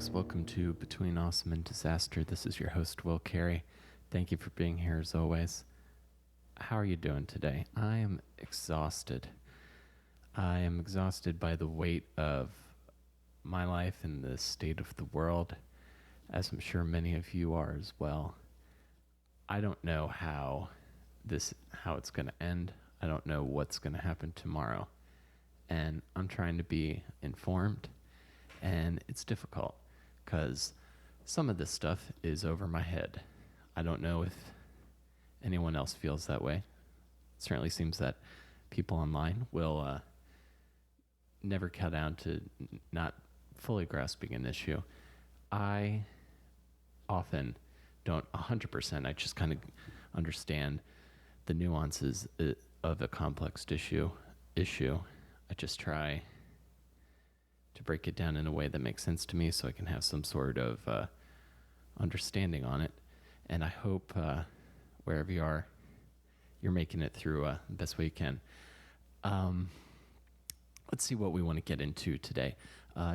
folks. Welcome to Between Awesome and Disaster. This is your host, Will Carey. Thank you for being here as always. How are you doing today? I am exhausted. I am exhausted by the weight of my life and the state of the world, as I'm sure many of you are as well. I don't know how it's going to end. I don't know what's going to happen tomorrow. And I'm trying to be informed. And it's difficult because some of this stuff is over my head. I don't know if anyone else feels that way. It certainly seems that people online will never cut down to not fully grasping an issue. I often don't 100%. I just kind of understand the nuances of a complex issue. I just try to break it down in a way that makes sense to me so I can have some sort of understanding on it. And I hope wherever you are, you're making it through the best way you can. Let's see what we want to get into today.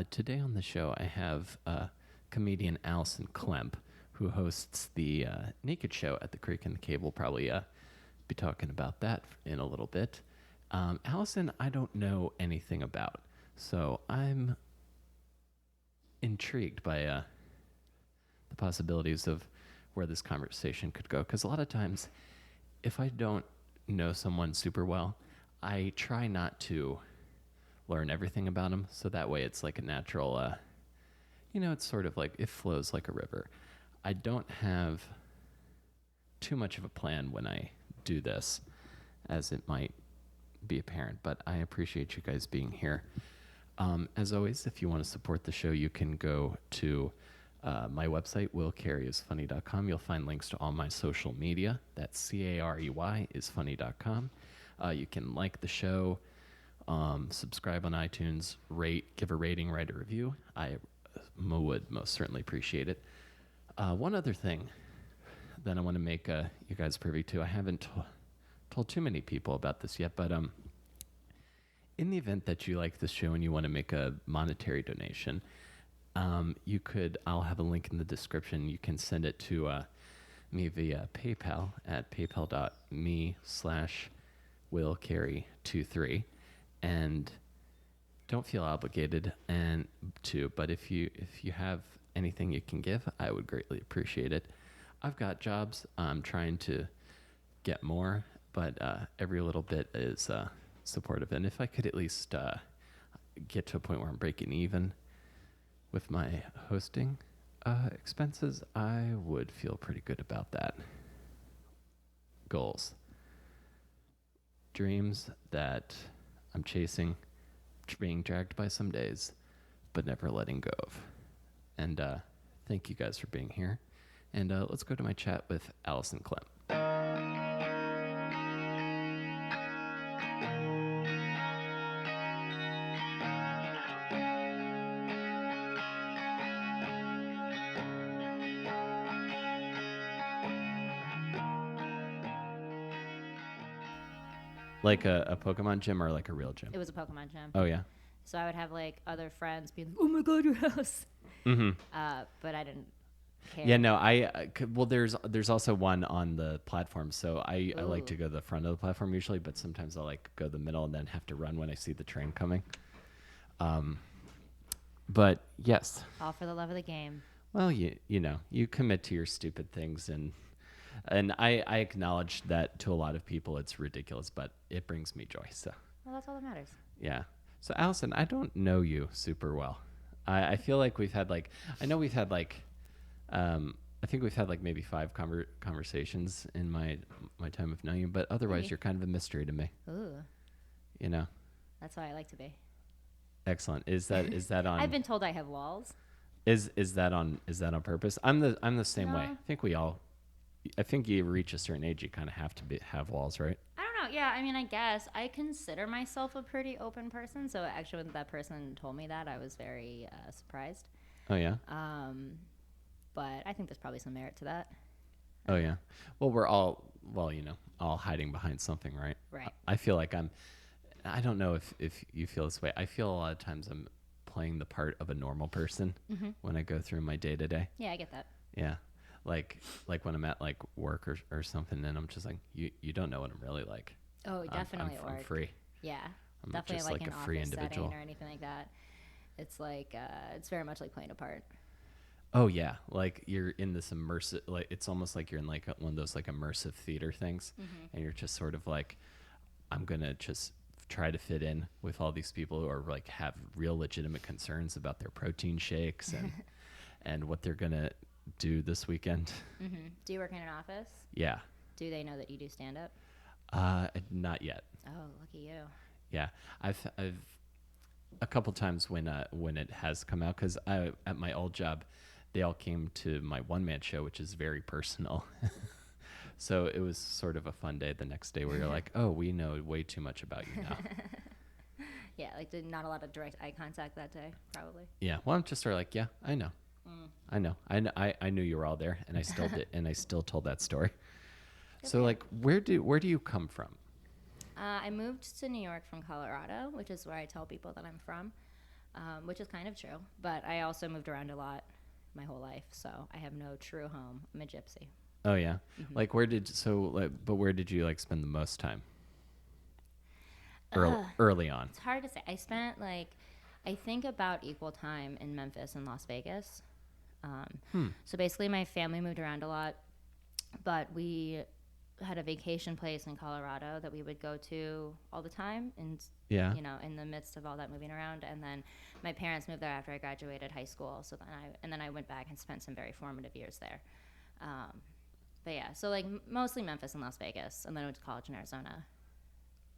Today on the show, I have comedian Alison Klemp, who hosts the Naked Show at the Creek and the Cave. We'll probably be talking about that in a little bit. Alison, I don't know anything about. So I'm intrigued by the possibilities of where this conversation could go. Because a lot of times, if I don't know someone super well, I try not to learn everything about them. So that way it's like a natural, it's sort of like it flows like a river. I don't have too much of a plan when I do this, as it might be apparent. But I appreciate you guys being here. As always, if you want to support the show, you can go to my website, willcareyisfunny.com. You'll find links to all my social media. That's CAREY is funny.com. You can like the show, subscribe on iTunes, give a rating, write a review. I would most certainly appreciate it. One other thing that I want to make you guys privy to, I haven't told too many people about this yet, but in the event that you like this show and you want to make a monetary donation, I'll have a link in the description. You can send it to me via PayPal at paypal.me/willcarey23. And don't feel obligated but if you have anything you can give, I would greatly appreciate it. I've got jobs. I'm trying to get more, but every little bit is supportive. And if I could at least get to a point where I'm breaking even with my hosting expenses, I would feel pretty good about that. Goals. Dreams that I'm chasing, being dragged by some days, but never letting go of. And thank you guys for being here. And let's go to my chat with Alison Klemp. Like a Pokemon gym or like a real gym? It was a Pokemon gym. Oh, yeah? So I would have like other friends being like, oh my God, your house. Mm-hmm. But I didn't care. Yeah, no, there's also one on the platform. So I like to go to the front of the platform usually, but sometimes I'll like go the middle and then have to run when I see the train coming. But yes. All for the love of the game. Well, you commit to your stupid things and I acknowledge that to a lot of people it's ridiculous, but it brings me joy. So. Well, that's all that matters. Yeah. So Alison, I don't know you super well. I feel like I think we've had like maybe 5 conversations in my time of knowing you, but otherwise Really? You're kind of a mystery to me. Ooh. That's how I like to be. Excellent. Is that on? I've been told I have walls. Is that on purpose? I'm the same way. I think you reach a certain age, you kind of have to have walls, right? I don't know. Yeah, I mean, I guess I consider myself a pretty open person. So actually, when that person told me that, I was very surprised. Oh yeah. But I think there's probably some merit to that. Oh yeah. Well, we're all hiding behind something, right? Right. I feel like I don't know if you feel this way. I feel a lot of times I'm playing the part of a normal person when I go through my day to day. Yeah, I get that. Yeah. Like when I'm at like work or something, and I'm just like, you don't know what I'm really like. Oh, definitely I'm free. Yeah, I'm definitely just like like an a free office individual. setting or anything like that. It's like it's very much like playing a part. Oh yeah, like you're in this immersive, like it's almost like you're in like one of those like immersive theater things, and you're just sort of like, I'm gonna just try to fit in with all these people who are like have real legitimate concerns about their protein shakes and and what they're gonna do this weekend. Do you work in an office? Yeah. Do they know that you do stand up? Not yet. Oh, lucky you. Yeah, I've a couple times when it has come out, because I at my old job, they all came to my one man show, which is very personal. So it was sort of a fun day the next day where you're like, oh, we know way too much about you now. Yeah, like not a lot of direct eye contact that day, probably. Yeah, well, I'm just sort of like, yeah, I know. I knew you were all there, and I still did, and I still told that story. So like, where do you come from? I moved to New York from Colorado, which is where I tell people that I'm from, which is kind of true. But I also moved around a lot my whole life, so I have no true home. I'm a gypsy. Oh yeah, like where did you like spend the most time? Early on. It's hard to say. I spent I think about equal time in Memphis and Las Vegas. So basically, my family moved around a lot, but we had a vacation place in Colorado that we would go to all the time, and in the midst of all that moving around. And then my parents moved there after I graduated high school. So then I went back and spent some very formative years there. But yeah, so like mostly Memphis and Las Vegas, and then I went to college in Arizona.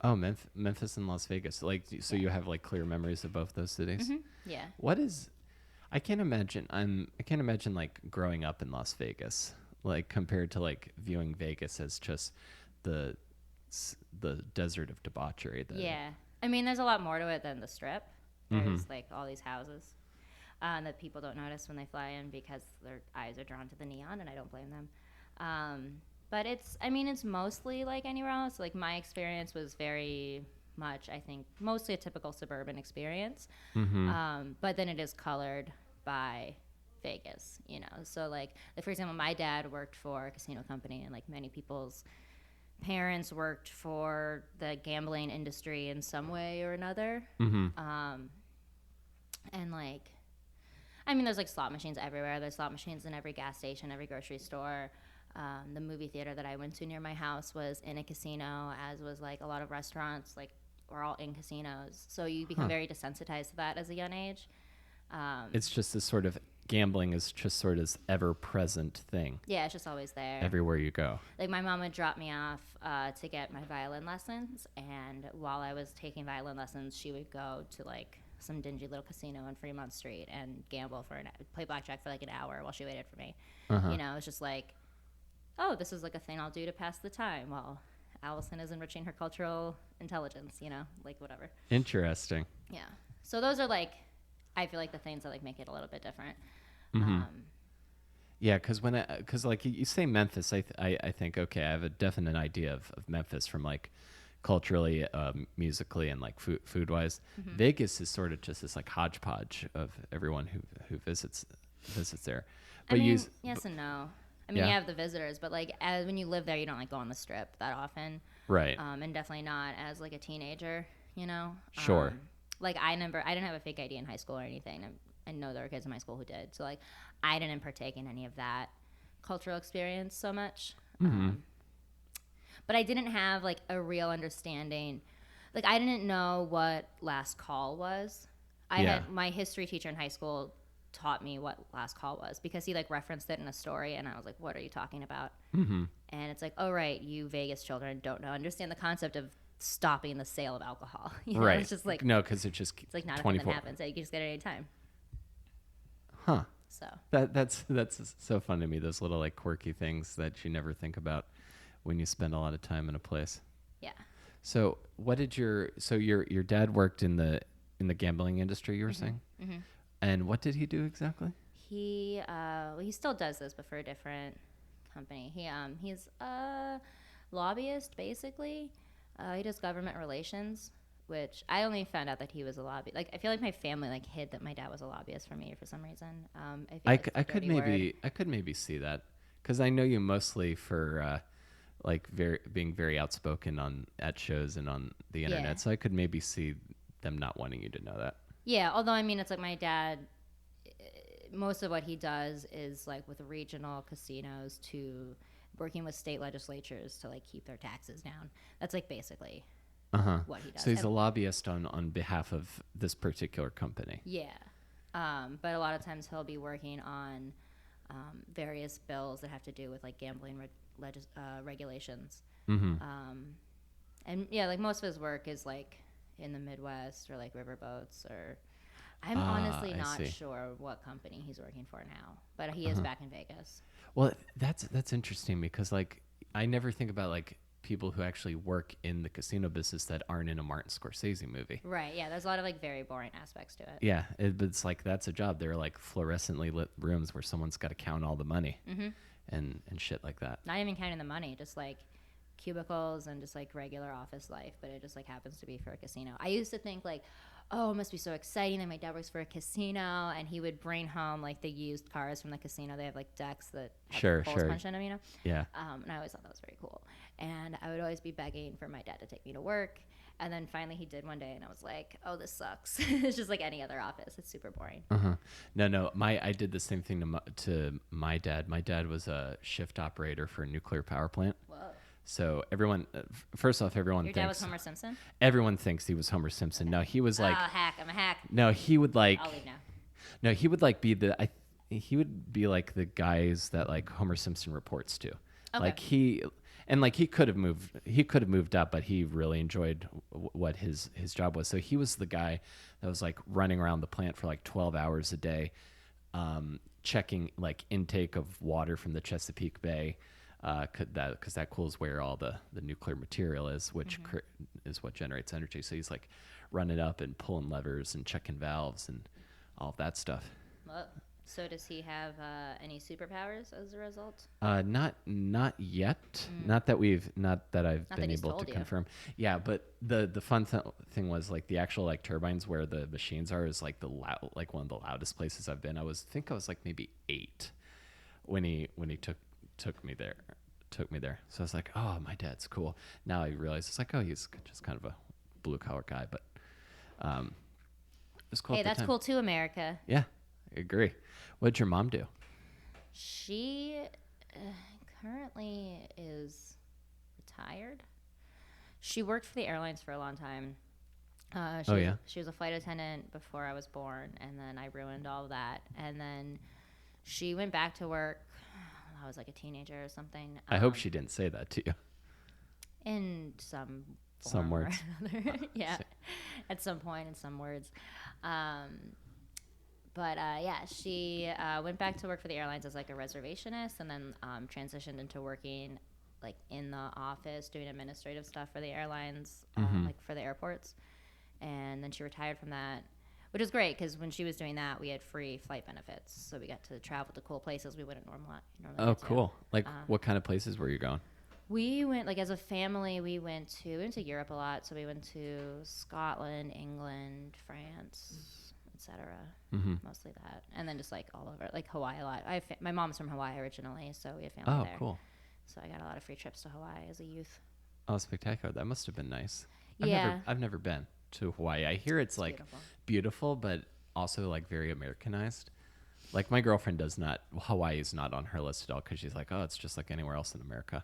Oh, Memphis and Las Vegas. Like, so you have like clear memories of both those cities. Yeah. What is? I can't imagine. I can't imagine like growing up in Las Vegas, like compared to like viewing Vegas as just the desert of debauchery. Yeah, I mean, there's a lot more to it than the Strip. There's like all these houses that people don't notice when they fly in because their eyes are drawn to the neon, and I don't blame them. But it's mostly like anywhere else. Like my experience was very much, I think, mostly a typical suburban experience. But then it is colored by Vegas, So like, for example, my dad worked for a casino company, and like many people's parents worked for the gambling industry in some way or another. And like, there's like slot machines everywhere. There's slot machines in every gas station, every grocery store. The movie theater that I went to near my house was in a casino, as was like a lot of restaurants, like were all in casinos. So you become very desensitized to that as a young age. It's just this sort of gambling is just sort of ever present thing. Yeah, it's just always there. Everywhere you go. Like my mom would drop me off to get my violin lessons, and while I was taking violin lessons, she would go to like some dingy little casino on Fremont Street and gamble play blackjack for like an hour while she waited for me. It's just like, oh, this is like a thing I'll do to pass the time while Allison is enriching her cultural intelligence, like whatever. Interesting. Yeah. So those are like, I feel like the things that like make it a little bit different. Yeah, because like you say Memphis, I think, okay, I have a definite idea of Memphis from like culturally, musically, and like food wise. Vegas is sort of just this like hodgepodge of everyone who visits there. But yes and no. You have the visitors, but like when you live there, you don't like go on the Strip that often, right? And definitely not as like a teenager, Sure. Like I didn't have a fake ID in high school or anything. I know there were kids in my school who did, so like I didn't partake in any of that cultural experience so much. But I didn't have like a real understanding. Like I didn't know what last call was. I had my history teacher in high school taught me what last call was because he like referenced it in a story, and I was like, what are you talking about? And it's like, oh right, you Vegas children don't understand the concept of stopping the sale of alcohol. Right. It's just like, no, because it's like not a thing that happens. You can just get it any time. Huh. So that's so fun to me, those little like quirky things that you never think about when you spend a lot of time in a place. Yeah. So what did your dad worked in the gambling industry, you were saying? And what did he do exactly? He still does this, but for a different company. He's a lobbyist basically. He does government relations. which I only found out that he was a lobbyist. Like, I feel like my family like hid that my dad was a lobbyist for me for some reason. I feel like I could maybe see that because I know you mostly for like being very outspoken on at shows and on the internet. Yeah. So I could maybe see them not wanting you to know that. Yeah, although I mean, it's like my dad. Most of what he does is like with regional casinos to working with state legislatures to like keep their taxes down. That's like basically what he does. So he's a lobbyist on behalf of this particular company. Yeah. But a lot of times he'll be working on various bills that have to do with like gambling regulations. And yeah, like most of his work is like in the Midwest or like riverboats or. I'm honestly not sure what company he's working for now, but he is back in Vegas. Well, that's interesting because like I never think about like people who actually work in the casino business that aren't in a Martin Scorsese movie. Right. Yeah. There's a lot of like very boring aspects to it. Yeah, it's like that's a job. They're like fluorescently lit rooms where someone's got to count all the money and shit like that. Not even counting the money, just like cubicles and just like regular office life, but it just like happens to be for a casino. I used to think like, oh, it must be so exciting that my dad works for a casino, and he would bring home like the used cars from the casino. They have like decks that have holes punched in them, you know? Yeah. And I always thought that was very cool. And I would always be begging for my dad to take me to work. And then finally he did one day, and I was like, oh, this sucks. It's just like any other office. It's super boring. No. I did the same thing to my dad. My dad was a shift operator for a nuclear power plant. Whoa. So everyone, first off, everyone Your thinks... dad was Homer Simpson? Everyone thinks he was Homer Simpson. No, he was like... Oh, hack. I'm a hack. No, he would like... I'll leave now. No, he would like be he would be like the guys that like Homer Simpson reports to. Okay. Like he could have moved up, but he really enjoyed what his job was. So he was the guy that was like running around the plant for like 12 hours a day, checking like intake of water from the Chesapeake Bay. Because that cools where all the nuclear material is, which is what generates energy. So he's like running up and pulling levers and checking valves and all of that stuff. Well, so does he have any superpowers as a result? Not yet. Not that I've been able to confirm. Yeah, but the fun thing was like the actual like turbines where the machines are is like like one of the loudest places I've been. I was like maybe 8 when he took me there. So I was like, oh, my dad's cool. Now I realize it's like, oh, he's just kind of a blue collar guy, but it was cool. Hey, that's cool too, America. Yeah, I agree. What did your mom do? She currently is retired. She worked for the airlines for a long time. She was a flight attendant before I was born, and then I ruined all of that. And then she went back to work. I was like a teenager or something. I hope she didn't say that to you. In some words. Yeah, at some point in some words. She went back to work for the airlines as like a reservationist, and then transitioned into working like in the office doing administrative stuff for the airlines, like for the airports. And then she retired from that, which is great because when she was doing that, we had free flight benefits, so we got to travel to cool places we wouldn't normally. Oh, cool! Like, what kind of places were you going? We went like as a family. We went to Europe a lot, so we went to Scotland, England, France, etc. Mostly that, and then just like all over, like Hawaii a lot. My mom's from Hawaii originally, so we have family there. Oh, cool! So I got a lot of free trips to Hawaii as a youth. Oh, spectacular! That must have been nice. Yeah, I've never been to Hawaii. I hear it's like beautiful, but also like very Americanized. Like my girlfriend Hawaii is not on her list at all because she's like, oh, it's just like anywhere else in America.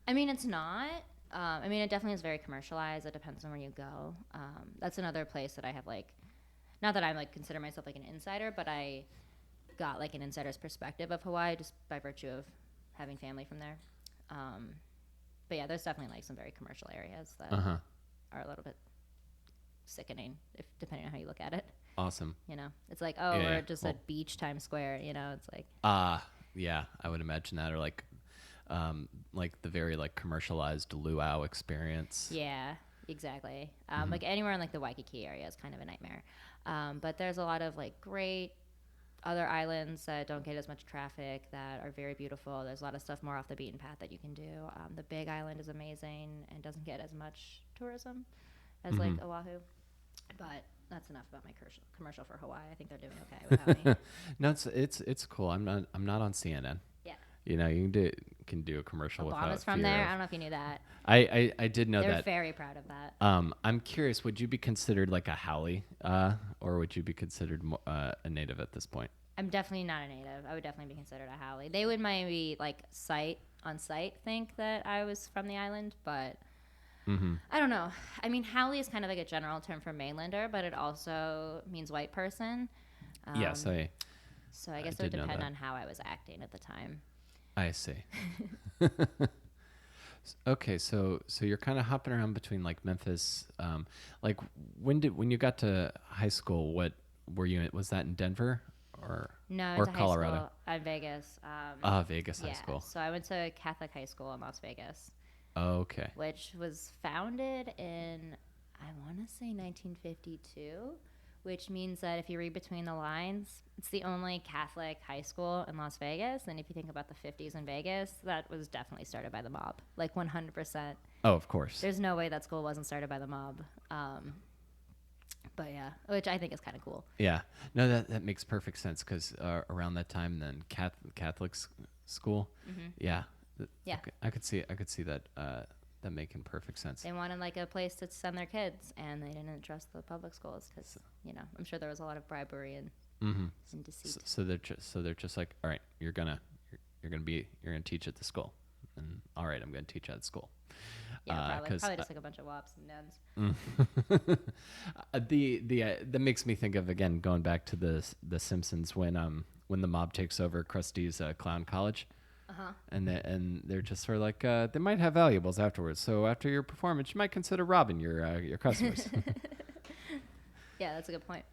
I mean, it's not. It definitely is very commercialized. It depends on where you go. That's another place that I have like, not that I'm like consider myself like an insider, but I got like an insider's perspective of Hawaii just by virtue of having family from there. But yeah, there's definitely like some very commercial areas that are a little bit sickening, depending on how you look at it. Awesome. You know, it's like, we're just at beach Times Square. You know, it's like. Yeah, I would imagine that, or like the very like commercialized luau experience. Yeah, exactly. Like anywhere in like the Waikiki area is kind of a nightmare. But there's a lot of like great other islands that don't get as much traffic that are very beautiful. There's a lot of stuff more off the beaten path that you can do. The Big Island is amazing and doesn't get as much tourism. as like Oahu. But that's enough about my commercial for Hawaii. I think they're doing okay without me. No, it's cool. I'm not on CNN. Yeah. You know, you can do a commercial without Obama's from fear there. of- I don't know if you knew that. I did know They're that. very proud of that. I'm curious. Would you be considered like a haole, or would you be considered a native at this point? I'm definitely not a native. I would definitely be considered a haole. They would maybe like on site think that I was from the island, but I don't know. I mean, haole is kind of like a general term for mainlander, but it also means white person. Yes, So I guess it would depend on how I was acting at the time. I see. Okay, so you're kind of hopping around between like Memphis. Like when you got to high school, what were you? Was that in Denver or No, or to Colorado? high school at Vegas. Vegas high Yeah, school. so I went to Catholic high school in Las Vegas, Okay. which was founded in, I want to say 1952, which means that if you read between the lines, it's the only Catholic high school in Las Vegas. And if you think about the 50s in Vegas, that was definitely started by the mob, like 100%. Oh, of course. There's no way that school wasn't started by the mob. But yeah, which I think is kind of cool. Yeah. No, that makes perfect sense because around that time, then Catholic school. Yeah. Yeah. Okay. I could see that that making perfect sense. They wanted like a place to send their kids, and they didn't trust the public schools because I'm sure there was a lot of bribery and deceit. So they're just like, all right, you're gonna teach at the school, and all right, I'm gonna teach at school. Yeah, probably just like a bunch of wops and nuns. That makes me think of, again, going back to the Simpsons when the mob takes over Krusty's clown college. And they're just sort of like, they might have valuables afterwards. So after your performance, you might consider robbing your customers. Yeah, that's a good point.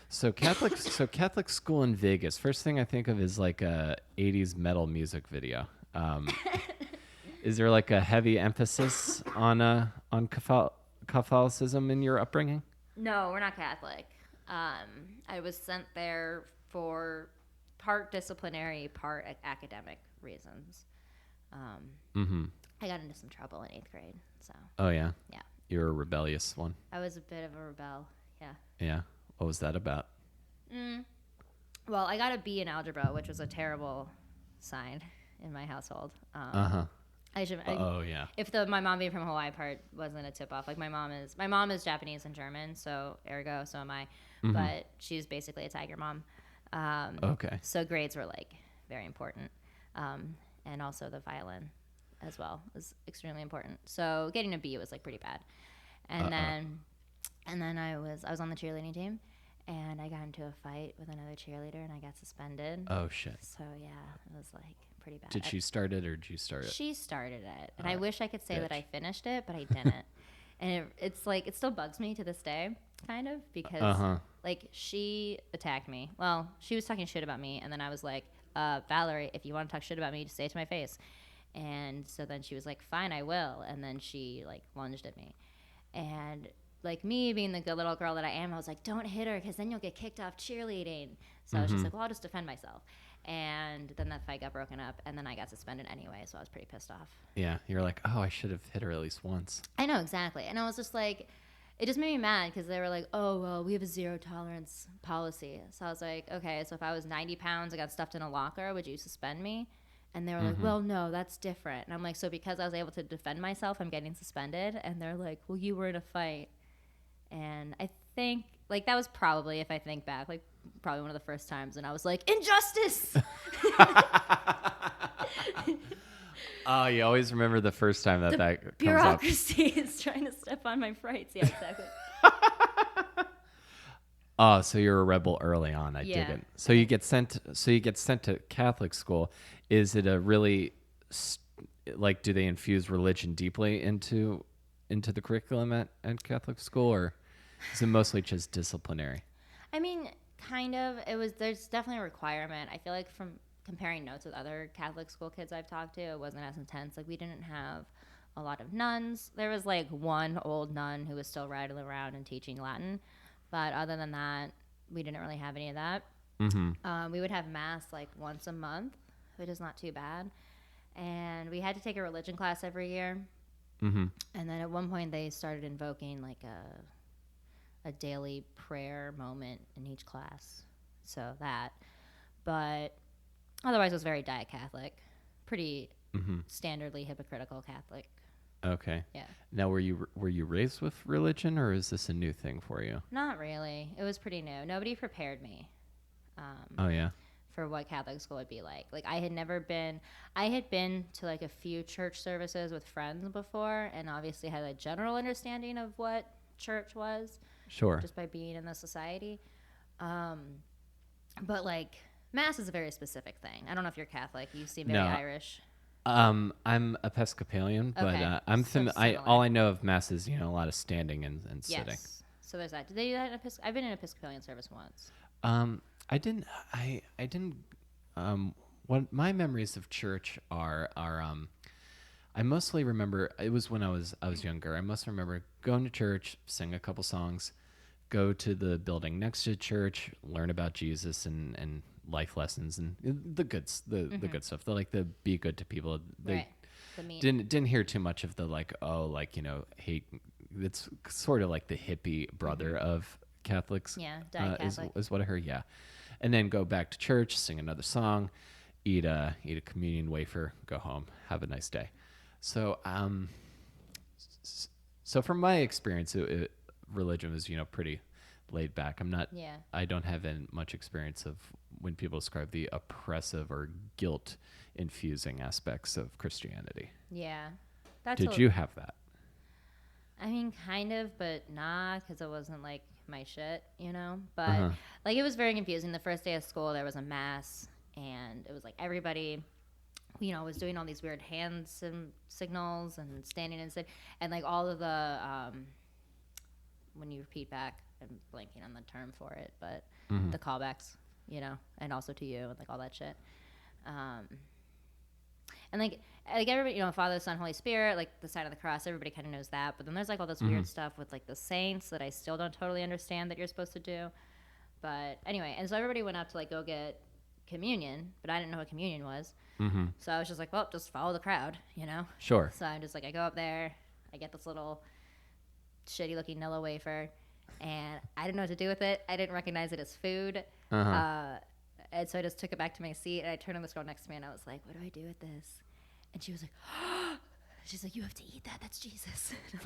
So Catholic school in Vegas. First thing I think of is like a 80s metal music video. Is there like a heavy emphasis on Catholicism in your upbringing? No, we're not Catholic. I was sent there for part disciplinary, part academic reasons. I got into some trouble in 8th grade. So. Oh yeah. Yeah. You're a rebellious one. I was a bit of a rebel. Yeah. Yeah. What was that about? Well, I got a B in algebra, which was a terrible sign in my household. Oh yeah. If my mom being from Hawaii part wasn't a tip off, like my mom is Japanese and German, so ergo so am I, but she's basically a tiger mom. Okay. So grades were like very important, and also the violin as well was extremely important. So getting a B was like pretty bad, and then I was on the cheerleading team, and I got into a fight with another cheerleader, and I got suspended. Oh shit. So yeah, it was like pretty bad. Did she start it or did you start it? She started it, and I wish I could say that bitch. I finished it, but I didn't. And it's like, it still bugs me to this day, kind of, because like she attacked me. Well, she was talking shit about me, and then I was like, Valerie, if you want to talk shit about me, just say it to my face. And so then she was like, fine, I will. And then she like lunged at me, and like me being the good little girl that I am, I was like, don't hit her because then you'll get kicked off cheerleading. So I was just like, well, I'll just defend myself. And then that fight got broken up, and then I got suspended anyway, so I was pretty pissed off. Yeah, you're like, oh, I should have hit her at least once. I know, exactly. And I was just like, it just made me mad because they were like, oh, well, we have a 0 tolerance policy. So I was like, okay, so if I was 90 pounds, I got stuffed in a locker, would you suspend me? And they were like, well, no, that's different. And I'm like, so because I was able to defend myself, I'm getting suspended? And they're like, well, you were in a fight. And I think, like, that was probably, if I think back, like, probably one of the first times. And I was like, injustice! Oh, you always remember the first time that comes up. Bureaucracy is trying to step on my rights. Yeah, exactly. Oh, so you're a rebel early on. I dig it. So you get sent to Catholic school. Is it a really like, do they infuse religion deeply into the curriculum at Catholic school, or is it mostly just disciplinary? I mean, kind of. There's definitely a requirement. I feel like from comparing notes with other Catholic school kids I've talked to, it wasn't as intense. Like, we didn't have a lot of nuns. There was like one old nun who was still riding around and teaching Latin, but other than that, we didn't really have any of that. We would have mass like once a month, which is not too bad, and we had to take a religion class every year. Mm-hmm. And then at one point they started invoking like a daily prayer moment in each class. So that, but otherwise it was very diet Catholic, pretty Mm-hmm. standardly hypocritical Catholic. Okay. Yeah. Now, were you raised with religion, or is this a new thing for you? Not really. It was pretty new. Nobody prepared me Oh yeah. for what Catholic school would be like. Like I had been to like a few church services with friends before, and obviously had a general understanding of what church was Sure. just by being in the society. But like mass is a very specific thing. I don't know if you're Catholic. You seem very No. Irish. I'm Episcopalian, but Okay. I'm So all similar. I know of mass is a lot of standing and sitting. Yes. So there's that. Did they do that in I've been in an Episcopalian service once. I didn't. I didn't. What my memories of church are. I mostly remember it was when I was younger. I mostly remember going to church, sing a couple songs, go to the building next to church, learn about Jesus and life lessons and the goods, the good stuff. The be good to people. They Right. The meat. didn't hear too much of the hate. It's sort of like the hippie brother of Catholics. Yeah, diet Catholic. Is what I heard. Yeah, and then go back to church, sing another song, eat a communion wafer, go home, have a nice day. So so from my experience, religion was pretty laid back. Yeah. I don't have much experience of when people describe the oppressive or guilt infusing aspects of Christianity. Yeah. That's Did you have that? I mean, kind of, but nah, because it wasn't like my shit, But Uh-huh. like it was very confusing. The first day of school, there was a mass, and it was like everybody, was doing all these weird hands and signals and standing and like all of the when you repeat back, I'm blanking on the term for it, but the callbacks, and also to you and like all that shit. And like everybody, Father, Son, Holy Spirit, like the sign of the cross, everybody kind of knows that. But then there's like all this weird stuff with like the saints that I still don't totally understand that you're supposed to do. But anyway, and so everybody went up to like go get communion, but I didn't know what communion was. So I was just like, well, just follow the crowd, Sure. So I'm just like, I go up there, I get this little shitty looking Nilla wafer, and I didn't know what to do with it. I didn't recognize it as food. And so I just took it back to my seat, and I turned on this girl next to me, and I was like, what do I do with this? And she was like, she's like, you have to eat that. That's Jesus. And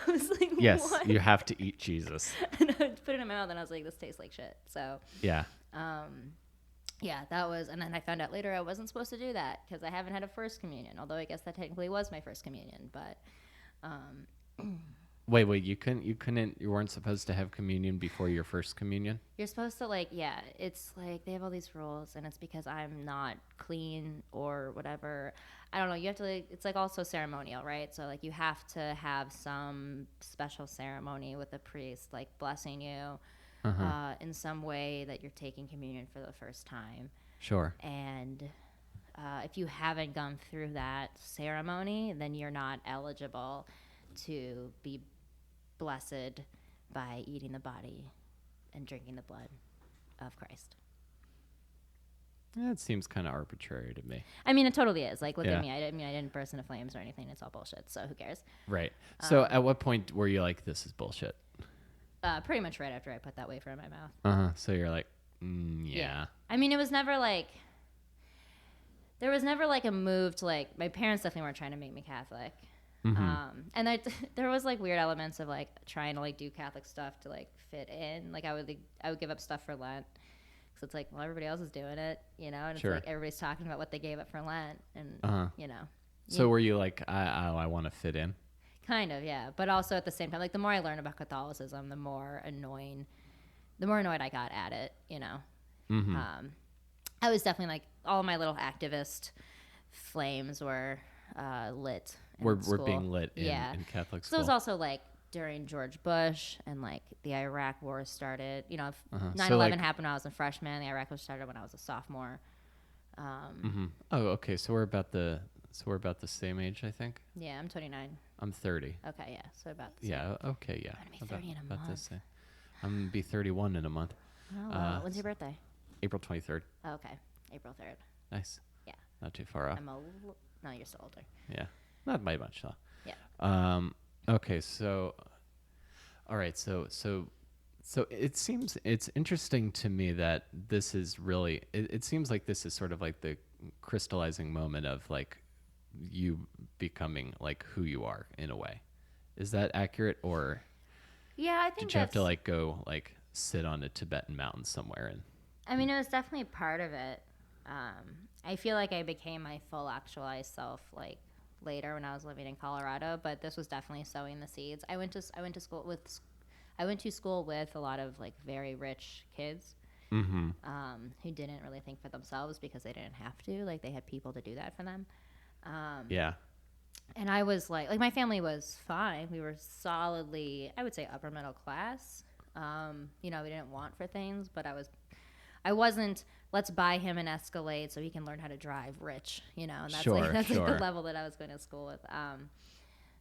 I was like, Yes, what? you have to eat Jesus. And I put it in my mouth, and I was like, this tastes like shit. So, Yeah. yeah, that was, and then I found out later I wasn't supposed to do that because I haven't had a first communion, although I guess that technically was my first communion, but, Wait, you weren't supposed to have communion before your first communion? you're supposed to it's like they have all these rules, and it's because I'm not clean or whatever. I don't know. You have to it's like also ceremonial, right? So like you have to have some special ceremony with a priest like blessing you in some way that you're taking communion for the first time. Sure. And if you haven't gone through that ceremony, then you're not eligible to be blessed by eating the body and drinking the blood of Christ. That seems kind of arbitrary to me. I mean, it totally is. Like, look Yeah. at me. I didn't burst into flames or anything. It's all bullshit. So who cares? Right. So at what point were you like, this is bullshit? Pretty much right after I put that wafer in my mouth. So you're like, yeah. I mean, it was never like. There was never like a move to like. My parents definitely weren't trying to make me Catholic. And there was like weird elements of like trying to like do Catholic stuff to like fit in. Like I would give up stuff for Lent because it's like, well, everybody else is doing it, and Sure. it's like everybody's talking about what they gave up for Lent, and So were you like, I want to fit in? kind of, yeah. But also at the same time, like the more I learned about Catholicism, the more annoyed I got at it, I was definitely like all of my little activist flames were lit. We're school. being lit in Catholic school. So it was also like during George Bush and like the Iraq War started. 9/11 So, like- happened when I was a freshman. The Iraq War started when I was a sophomore. Oh, okay. So we're about the same age, I think. Yeah, I'm 29. I'm 30. Okay, yeah, so about the same. Yeah. Okay. Yeah. I'm gonna be 30 in a about month. this. I'm gonna be 31 in a month. Oh, well, when's your birthday? April 23rd. Oh, okay, April 3rd. Nice. Yeah, Not too far off. no, you're still older. Yeah. Not by much, though. Yeah. Okay, so all right, so it's interesting to me that this is really it seems like this is sort of like the crystallizing moment of like you becoming like who you are in a way. Is that accurate, or Yeah, I think did you have to that's. like go like sit on a Tibetan mountain somewhere and I mean, it was definitely part of it. I feel like I became my full actualized self like later when I was living in Colorado, but this was definitely sowing the seeds. I went to school with a lot of like very rich kids mm-hmm. who didn't really think for themselves because they didn't have to. Like they had people to do that for them. Yeah. And I was like my family was fine. We were solidly, I would say, upper middle class. We didn't want for things, but I wasn't. Let's buy him an Escalade so he can learn how to drive rich. And that's Sure, like sure. the level that I was going to school with.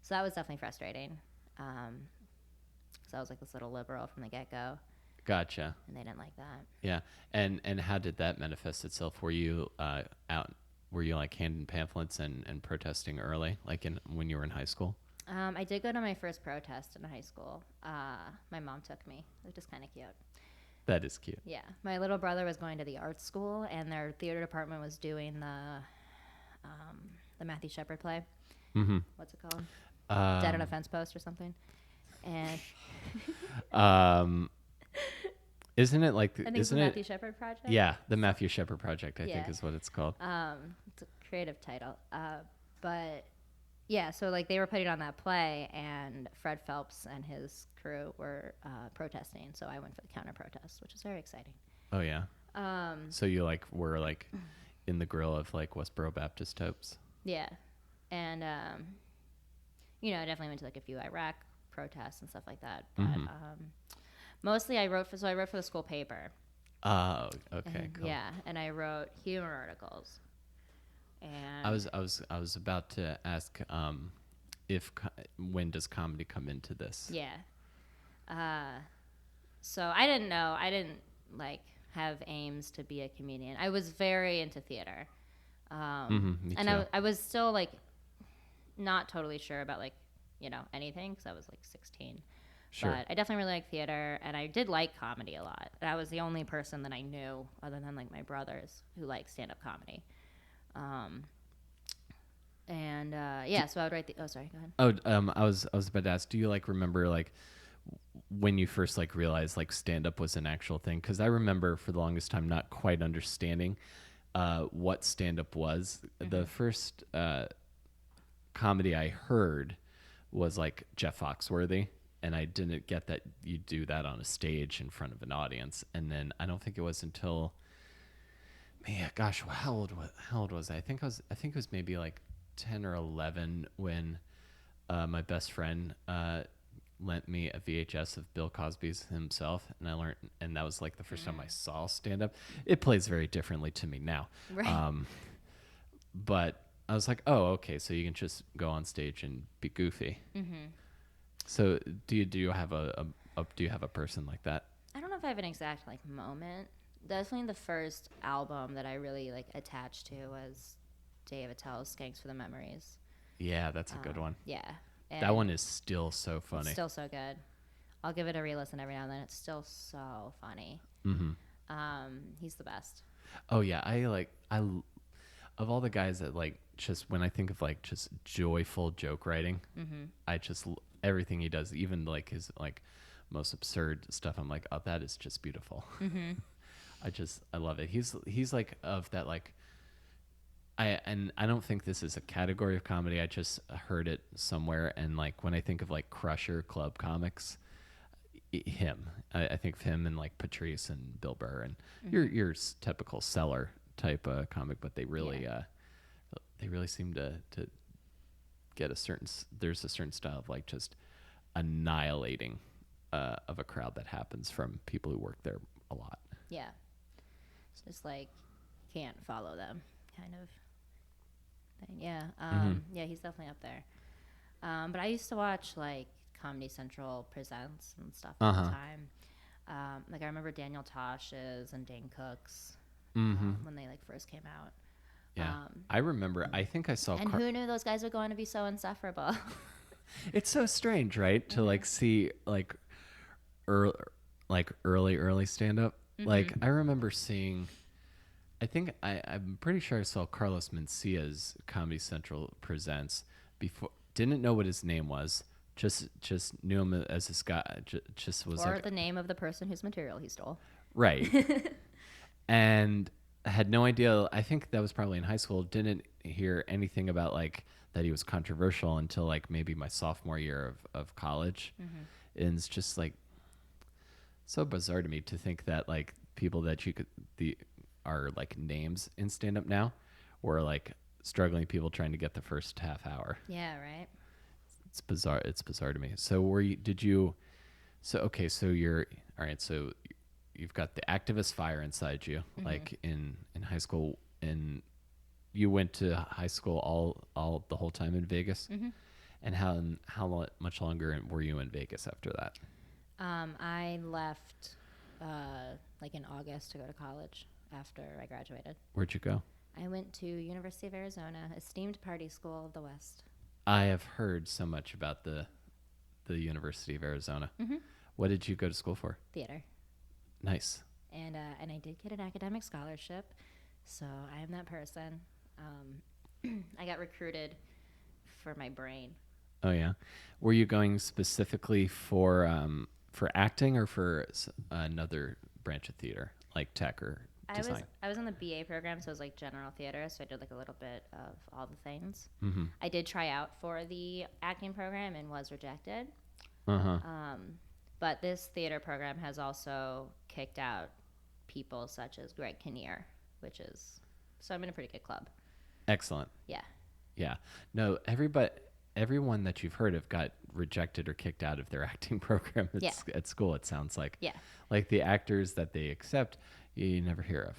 So that was definitely frustrating. So I was like this little liberal from the get go, Gotcha. and they didn't like that. Yeah. And how did that manifest itself? Were you out? Were you like handing pamphlets and protesting early, like when you were in high school? I did go to my first protest in high school. My mom took me, which is kind of cute. That is cute. Yeah, my little brother was going to the art school, and their theater department was doing the Matthew Shepard play. Mm-hmm. What's it called? Dead on a Fence Post or something. And isn't it like? I think it's the Matthew Shepard Project. Yeah, the Matthew Shepard Project, I think Yeah. is what it's called. It's a creative title. But yeah, so like they were putting on that play, and Fred Phelps and his crew were protesting. So I went for the counter protest, which was very exciting. Oh yeah. So you like were like in the grill of like Westboro Baptist Topes. Yeah, and I definitely went to like a few Iraq protests and stuff like that. But mostly I wrote for the school paper. Oh, okay, And, cool. Yeah, and I wrote humor articles. And I was about to ask when does comedy come into this? yeah. So I didn't know. I didn't like have aims to be a comedian. I was very into theater. Me And too. I was still like not totally sure about like, anything because I was like 16. Sure. But I definitely really like theater, and I did like comedy a lot. And I was the only person that I knew, other than like my brothers, who liked stand-up comedy. So I would write the. Oh, sorry. Go ahead. Oh, I was about to ask. Do you like remember like when you first like realized like stand up was an actual thing? Because I remember for the longest time not quite understanding what stand up was. Mm-hmm. The first comedy I heard was like Jeff Foxworthy, and I didn't get that you do that on a stage in front of an audience. And then I don't think it was until, man, gosh, how old was I? I think it was maybe like 10 or 11 when my best friend lent me a VHS of Bill Cosby's himself, and I learned, and that was like the first time I saw stand up. It plays very differently to me now. Right. But I was like, oh, okay, so you can just go on stage and be goofy. Mm-hmm. So do you have a person like that? I don't know if I have an exact like moment. Definitely the first album that I really like attached to was Dave Attell's "Skanks for the Memories." Yeah, that's a good one. Yeah, that one is still so funny. It's still so good. I'll give it a re-listen every now and then. It's still so funny. Mm-hmm. He's the best. Oh yeah, I of all the guys that like just when I think of like just joyful joke writing, I just everything he does, even like his like most absurd stuff, I'm like, oh, that is just beautiful. I love it. He's like of that like I don't think this is a category of comedy. I just heard it somewhere, and like when I think of like Crusher Club comics, him. I think of him and like Patrice and Bill Burr and your typical Seller type comic, but they really seem to get there's a certain style of like just annihilating of a crowd that happens from people who work there a lot. Yeah. It's just like can't follow them kind of thing. Yeah. Yeah, he's definitely up there. But I used to watch like Comedy Central Presents and stuff all the time. Like I remember Daniel Tosh's and Dane Cook's when they like first came out. Yeah. I remember, I think I saw... And who knew those guys would go on to be so insufferable? It's so strange, right? To like see like early, early stand up. Like I remember seeing, I'm pretty sure I saw Carlos Mencia's Comedy Central Presents before. Didn't know what his name was. Just knew him as this guy. Just was Or like the name of the person whose material he stole. right. And I had no idea. I think that was probably in high school. Didn't hear anything about like that he was controversial until like maybe my sophomore year of college. And it's just like so bizarre to me to think that like people that you could are like names in stand up now were like struggling people trying to get the first half hour. Yeah, right. It's bizarre. It's bizarre to me. So so you're all right. So you've got the activist fire inside you, like in high school, and you went to high school all the whole time in Vegas. And how much longer were you in Vegas after that? I left like in August to go to college after I graduated. Where'd you go? I went to University of Arizona, esteemed party school of the West. I have heard so much about the University of Arizona. What did you go to school for? Theater. Nice. And I did get an academic scholarship, so I am that person. I got recruited for my brain. Oh yeah. Were you going specifically for acting or for another branch of theater, like tech or design? I was in the BA program, so it was like general theater, so I did like a little bit of all the things. I did try out for the acting program and was rejected. But this theater program has also kicked out people such as Greg Kinnear, so I'm in a pretty good club. Excellent. Yeah. Yeah. No, everyone that you've heard of got rejected or kicked out of their acting program at school, it sounds like. Yeah. Like the actors that they accept, you never hear of.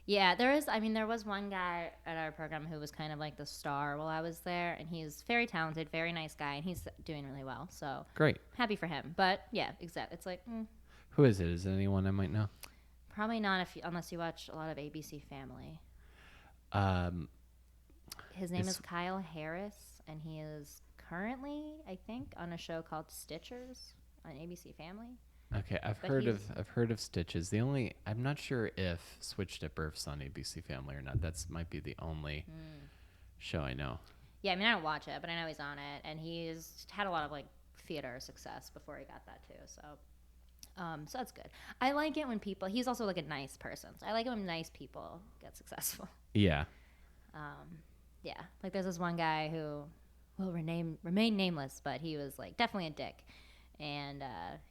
Yeah, there was one guy at our program who was kind of like the star while I was there, and he's very talented, very nice guy, and he's doing really well. So great. Happy for him. But yeah, exactly. It's like, Who is it? Is it anyone I might know? Probably not unless you watch a lot of ABC Family. His name is Kyle Harris, and he is currently, I think, on a show called Stitchers on ABC Family. Okay, I've heard of Stitches. I'm not sure if Switched at Birth's on ABC Family or not. That's might be the only show I know. Yeah, I mean I don't watch it, but I know he's on it, and he's had a lot of like theater success before he got that too. So that's good. I like it when people. He's also like a nice person. So I like it when nice people get successful. Yeah. Yeah, like there's this one guy who will remain nameless, but he was like definitely a dick. And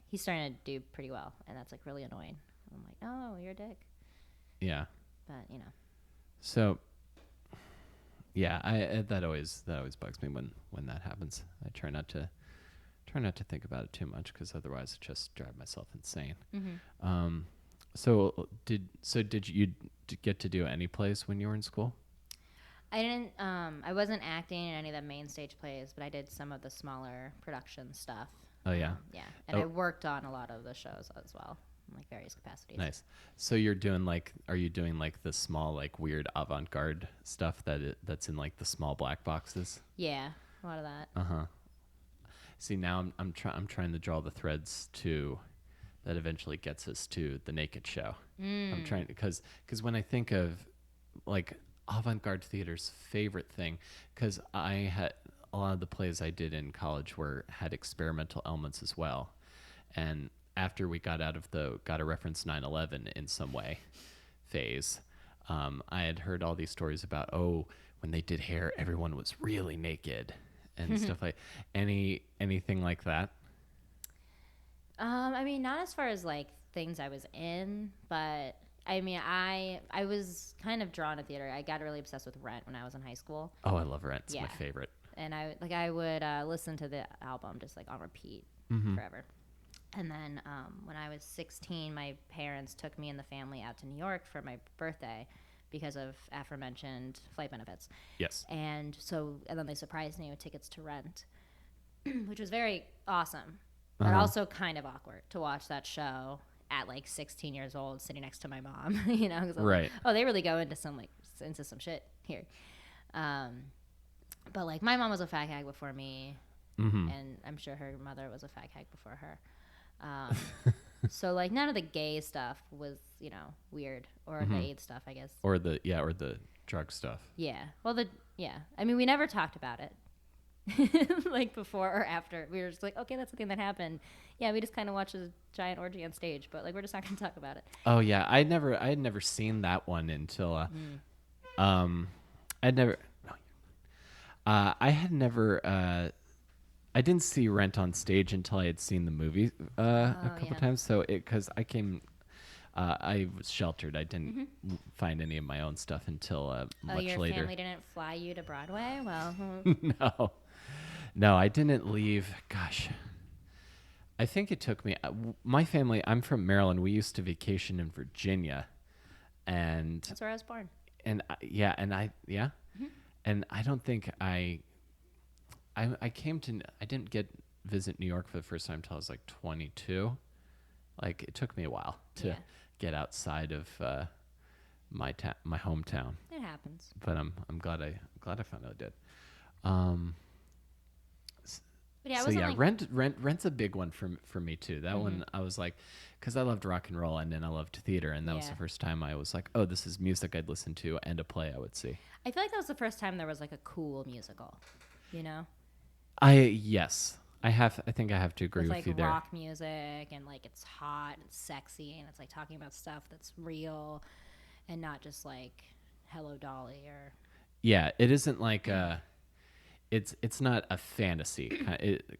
he's starting to do pretty well, and that's like really annoying. I'm like, oh, you're a dick. Yeah. But So, yeah, that always bugs me when that happens. I try not to think about it too much because otherwise I just drive myself insane. So did you get to do any plays when you were in school? I didn't. I wasn't acting in any of the main stage plays, but I did some of the smaller production stuff. Oh yeah. Yeah, and I worked on a lot of the shows as well, in like various capacities. Nice. So are you doing like the small like weird avant-garde stuff that's in like the small black boxes? Yeah, a lot of that. See, now I'm trying to draw the threads to that eventually gets us to the naked show. I'm trying because when I think of like avant-garde theater's favorite thing, because I had a lot of the plays I did in college had experimental elements as well. And after we got out of the gotta reference 9/11 in some way phase, I had heard all these stories about, when they did hair, everyone was really naked and stuff like anything like that. I mean, not as far as like things I was in, but I mean, I was kind of drawn to theater. I got really obsessed with Rent when I was in high school. Oh, I love Rent. It's my favorite. And I would listen to the album just like on repeat forever. And then when I was 16, my parents took me and the family out to New York for my birthday because of aforementioned flight benefits. Yes. And then they surprised me with tickets to Rent, which was very awesome, but also kind of awkward to watch that show at like 16 years old sitting next to my mom, 'cause I was right. like, oh, they really go into some shit here. But like my mom was a fag hag before me, and I'm sure her mother was a fag hag before her. So like none of the gay stuff was, weird, or the AIDS stuff, I guess. Or the drug stuff. Yeah. Well, I mean, we never talked about it. Like before or after. We were just like, okay, that's the thing that happened. Yeah, we just kind of watched a giant orgy on stage, but like we're just not going to talk about it. Oh yeah, I had never seen that one until I'd never I had never I didn't see Rent on stage until I had seen the movie a couple times. So because I was sheltered. I didn't find any of my own stuff until much your later. Family didn't fly you to Broadway? Well, No, I didn't leave. Gosh, I think it took me. My family. I'm from Maryland. We used to vacation in Virginia, and that's where I was born. and I don't think I didn't visit New York for the first time until I was like 22. Like it took me a while to get outside of my hometown. It happens. But I'm glad I finally did. But yeah, so yeah, Rent's a big one for me too. That one I was like, because I loved rock and roll and then I loved theater, and that was the first time I was like, oh, this is music I'd listen to and a play I would see. I feel like that was the first time there was like a cool musical, you know? Yes. I think I have to agree with you there. Rock music, and like it's hot and sexy, and it's like talking about stuff that's real and not just like Hello Dolly or. Yeah, it isn't like it's not a fantasy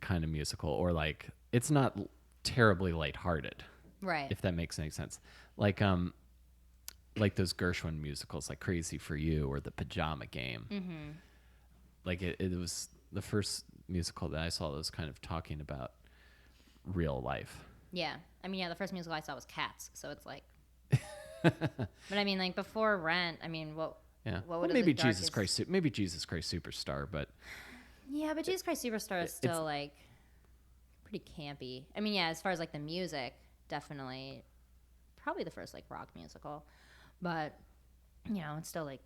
kind of musical, or like it's not terribly lighthearted. Right. If that makes any sense. Like those Gershwin musicals like Crazy for You or The Pajama Game. Mm-hmm. Like it was the first musical that I saw that was kind of talking about real life. Yeah. I mean, the first musical I saw was Cats, so it's like. But I mean, like before Rent, I mean, what would maybe Jesus Christ Superstar, but. Yeah, but Jesus Christ Superstar is still like pretty campy. I mean, yeah, as far as like the music, definitely probably the first like rock musical, but it's still like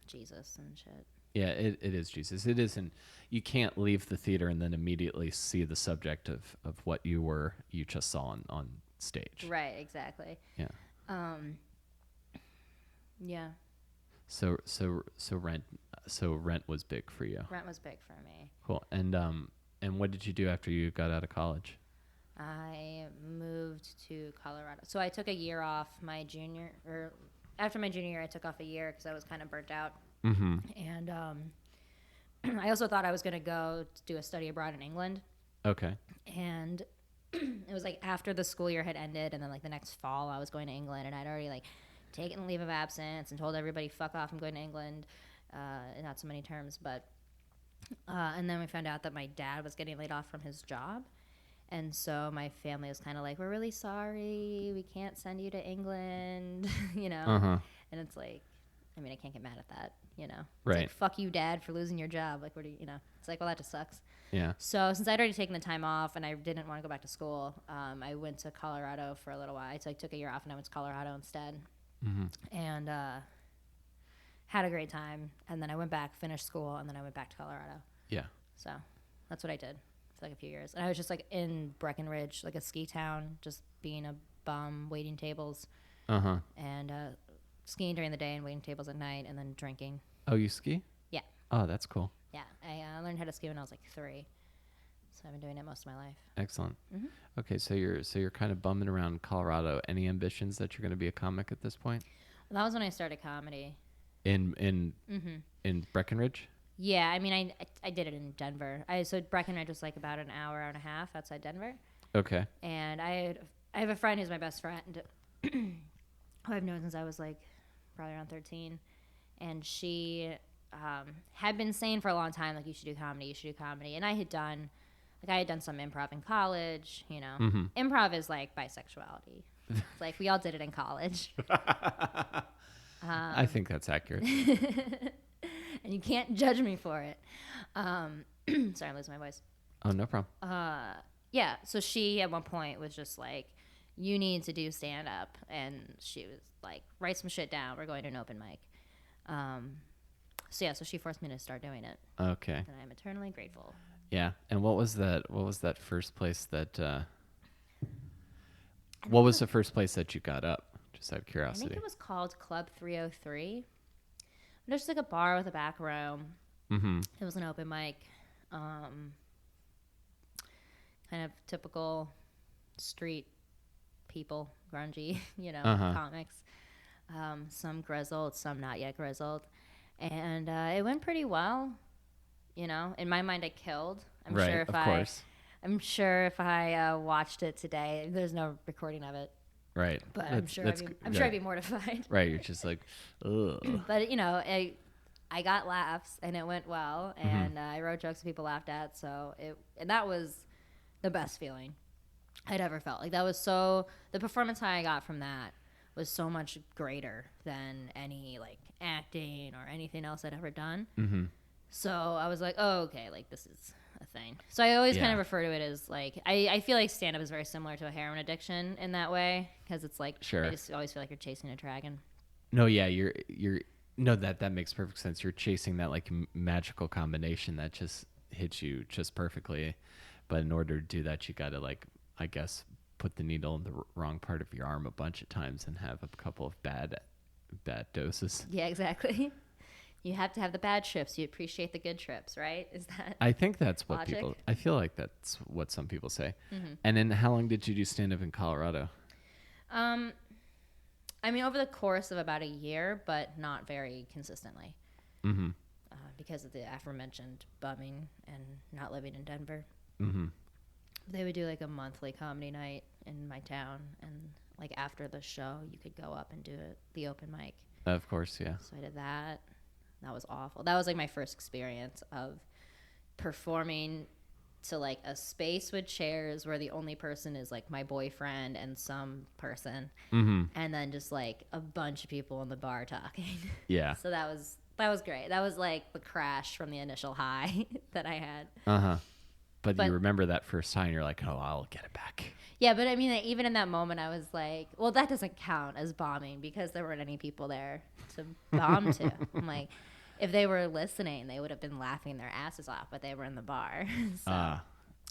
Jesus and shit. Yeah, it is Jesus. It isn't. You can't leave the theater and then immediately see the subject of what you just saw on stage. Right. Exactly. Yeah. Yeah. So Rent was big for you. Rent was big for me. Cool. And what did you do after you got out of college? I moved to Colorado. So I took a year off after my junior year. I took off a year because I was kind of burnt out. Mm-hmm. And I also thought I was going to go do a study abroad in England. Okay. And it was like after the school year had ended, and then like the next fall I was going to England, and I'd already like taken a leave of absence and told everybody fuck off, I'm going to England. In not so many terms, but and then we found out that my dad was getting laid off from his job, and so my family was kind of like, we're really sorry, we can't send you to England. And it's like, I mean, I can't get mad at that, It's right. like, fuck you, Dad, for losing your job. Like, what do you, It's like, well, that just sucks. Yeah. So since I'd already taken the time off and I didn't want to go back to school, I went to Colorado for a little while. So I took a year off and I went to Colorado instead. Mm-hmm. And had a great time. And then I went back, finished school, and then I went back to Colorado. Yeah. So that's what I did for like a few years. And I was just like in Breckenridge, like a ski town, just being a bum, waiting tables. Uh-huh. And skiing during the day and waiting tables at night, and then drinking. Oh, you ski? Yeah. Oh, that's cool. Yeah. I learned how to ski when I was like 3. So I've been doing it most of my life. Excellent. Mm-hmm. Okay, so you're kind of bumming around Colorado. Any ambitions that you're going to be a comic at this point? Well, that was when I started comedy. In Breckenridge? Yeah, I mean, I did it in Denver. So Breckenridge was like about an hour and a half outside Denver. Okay. And I have a friend who's my best friend, who I've known since I was like probably around 13, and she had been saying for a long time, like, you should do comedy, and I had done some improv in college. Mm-hmm. Improv is like bisexuality. It's like we all did it in college. I think that's accurate. And you can't judge me for it. Sorry, I'm losing my voice. Oh, no problem. Yeah, so she at one point was just like, you need to do stand-up. And she was like, write some shit down. We're going to an open mic. So she forced me to start doing it. Okay. And I'm eternally grateful. Yeah. And what was that first place that what was the first place that you got up? Just out of I curiosity. think it was called Club 303. There's like a bar with a back room. Mm-hmm. It was an open mic. Kind of typical street people, grungy, comics. Some grizzled, some not yet grizzled. And it went pretty well. In my mind, I killed. I'm right, sure if of I, course. I'm sure if I watched it today, there's no recording of it. Right. But I'm sure I'd be mortified. Right. You're just like, ugh. But I got laughs and it went well, and I wrote jokes that people laughed at. So that was the best feeling I'd ever felt. Like that was the performance high I got from that was so much greater than any like acting or anything else I'd ever done. Mm-hmm. So I was like, oh, okay, like this is a thing. So I always kind of refer to it as like, I feel like stand-up is very similar to a heroin addiction in that way, because it's like, sure. I just always feel like you're chasing a dragon. No, yeah, no, that makes perfect sense. You're chasing that like magical combination that just hits you just perfectly. But in order to do that, you got to like, I guess, put the needle in the wrong part of your arm a bunch of times and have a couple of bad doses. Yeah, exactly. You have to have the bad trips. You appreciate the good trips, right? Is that? I think that's what logic? I feel like that's what some people say. Mm-hmm. And then how long did you do stand up in Colorado? I mean, over the course of about a year, but not very consistently. Mm-hmm. Because of the aforementioned bumming and not living in Denver. Mm-hmm. They would do like a monthly comedy night in my town, and like after the show, you could go up and do the open mic. Of course, yeah. So I did that. That was awful. That was like my first experience of performing to like a space with chairs where the only person is like my boyfriend and some person, and then just like a bunch of people in the bar talking. Yeah. So that was great. That was like the crash from the initial high that I had. But you remember that first time, you're like, oh, I'll get it back. Yeah, but I mean, even in that moment, I was like, well, that doesn't count as bombing because there weren't any people there to bomb to. I'm like, if they were listening, they would have been laughing their asses off, but they were in the bar. So,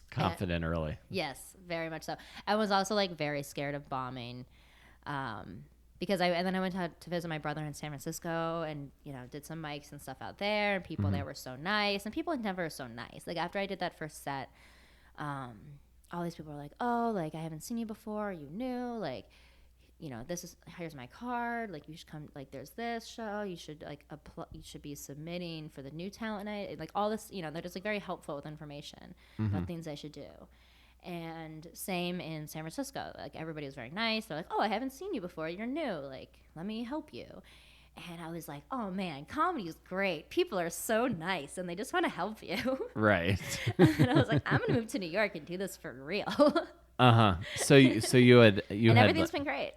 confident early. Yes, very much so. I was also like very scared of bombing because then I went to visit my brother in San Francisco and, did some mics and stuff out there, and people there were so nice, and people in Denver are so nice. Like after I did that first set, all these people were like, oh, like I haven't seen you before. Are you new? Like, here's my card. Like you should come, like there's this show. You should like you should be submitting for the new talent night. Like all this, they're just like very helpful with information about things I should do. And same in San Francisco. Like everybody was very nice. They're like, oh, I haven't seen you before. You're new. Like, let me help you. And I was like, oh man, comedy is great. People are so nice and they just want to help you. Right. And I was like, I'm going to move to New York and do this for real. So you had everything's been great.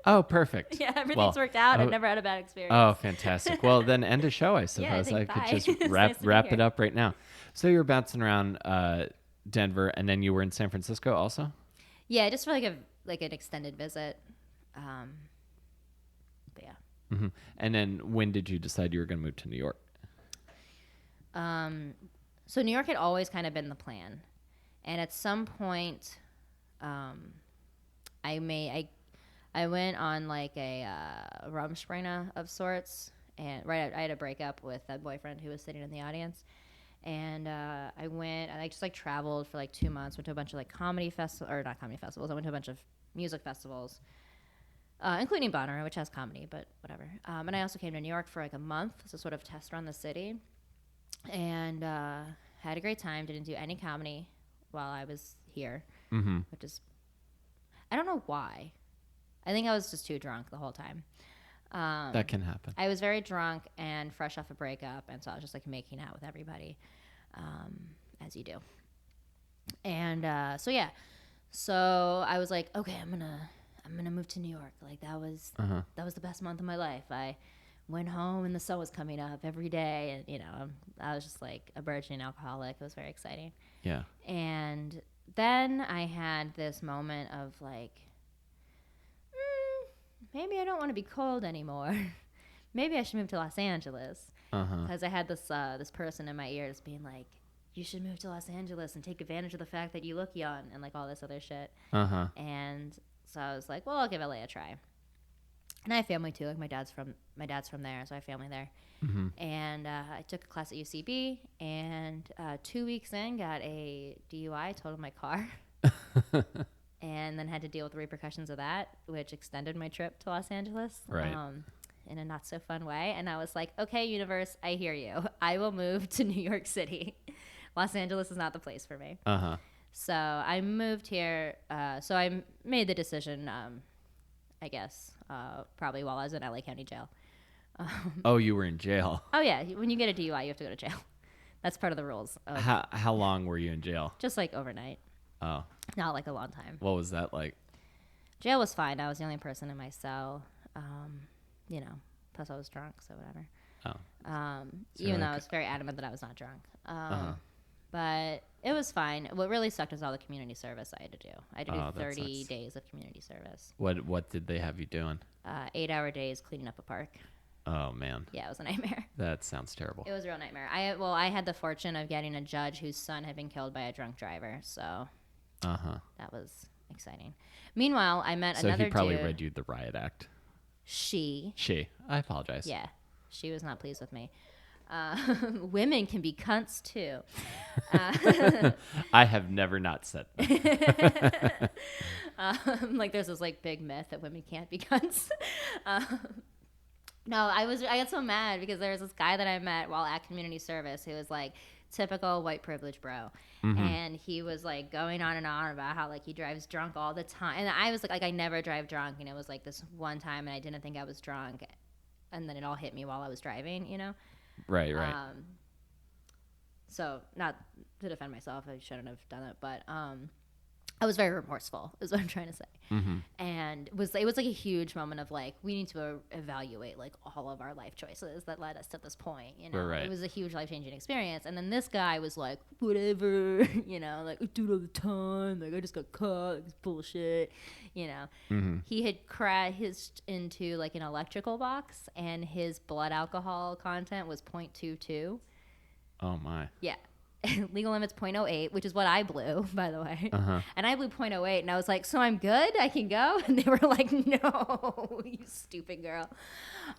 Oh, perfect. Yeah, everything's worked out. I've never had a bad experience. Oh, fantastic. Well, then end the show, I suppose. I could just wrap it up right now. So you're bouncing around Denver, and then you were in San Francisco also? Yeah, just for like an extended visit. But yeah. Mm-hmm. And then when did you decide you were going to move to New York? So New York had always kind of been the plan. And at some point, I went on like a Rumspringa of sorts, and I had a breakup with that boyfriend who was sitting in the audience, and I just like traveled for like 2 months, went to a bunch of like not comedy festivals. I went to a bunch of music festivals, including Bonnaroo, which has comedy, but whatever. And I also came to New York for like a month to sort of test run the city, and had a great time. Didn't do any comedy while I was here, which is, I don't know why. I think I was just too drunk the whole time. That can happen. I was very drunk and fresh off a breakup, and so I was just like making out with everybody, as you do. And so I was like, okay, I'm gonna move to New York. Like that was the best month of my life. I went home and the sun was coming up every day, and I was just like a burgeoning alcoholic. It was very exciting. Yeah. And then I had this moment of like, maybe I don't want to be cold anymore. maybe I should move to Los Angeles. Uh-huh. Because I had this person in my ears being like, you should move to Los Angeles and take advantage of the fact that you look young and like all this other shit. Uh-huh. And so I was like, well, I'll give LA a try. And I have family too. Like my dad's from there, so I have family there. Mm-hmm. And I took a class at UCB, and 2 weeks in, got a DUI, totaled my car, and then had to deal with the repercussions of that, which extended my trip to Los Angeles. Right. In a not so fun way. And I was like, okay, universe, I hear you. I will move to New York City. Los Angeles is not the place for me. Uh-huh. So I moved here. So I made the decision, I guess, probably while I was in LA County Jail. Oh, you were in jail. Oh, yeah. When you get a DUI, you have to go to jail. That's part of the rules. How long were you in jail? Just like overnight. Oh. Not like a long time. What was that like? Jail was fine. I was the only person in my cell. You know, plus I was drunk, so whatever. Oh. Even though I was very adamant that I was not drunk. But it was fine. What really sucked was all the community service I had to do. I had to do 30 days of community service. What did they have you doing? 8-hour days cleaning up a park. Oh, man. Yeah, it was a nightmare. That sounds terrible. It was a real nightmare. I had the fortune of getting a judge whose son had been killed by a drunk driver, so that was exciting. Meanwhile, I met another dude. So he probably read you the riot act. She. I apologize. Yeah, she was not pleased with me. Women can be cunts too. I have never not said that. Like there's this like big myth that women can't be cunts. No, I got so mad because there was this guy that I met while at community service who was like typical white privilege bro. Mm-hmm. And he was like going on and on about how like he drives drunk all the time. And I was like I never drive drunk. And it was like this one time and I didn't think I was drunk. And then it all hit me while I was driving, you know? Right. So not to defend myself, I shouldn't have done it, but I was very remorseful is what I'm trying to say. Mm-hmm. And it was like a huge moment of like, we need to evaluate like all of our life choices that led us to this point, you know. Right. It was a huge life-changing experience. And then this guy was like, whatever, you know, like I do it all the time, like I just got caught, like it's bullshit, you know. Mm-hmm. He had crashed into like an electrical box and his blood alcohol content was 0.22. Oh my. Yeah. Legal limit's 0.08, which is what I blew, by the way. Uh-huh. And I blew 0.08, and I was like, so I'm good? I can go? And they were like, no, you stupid girl.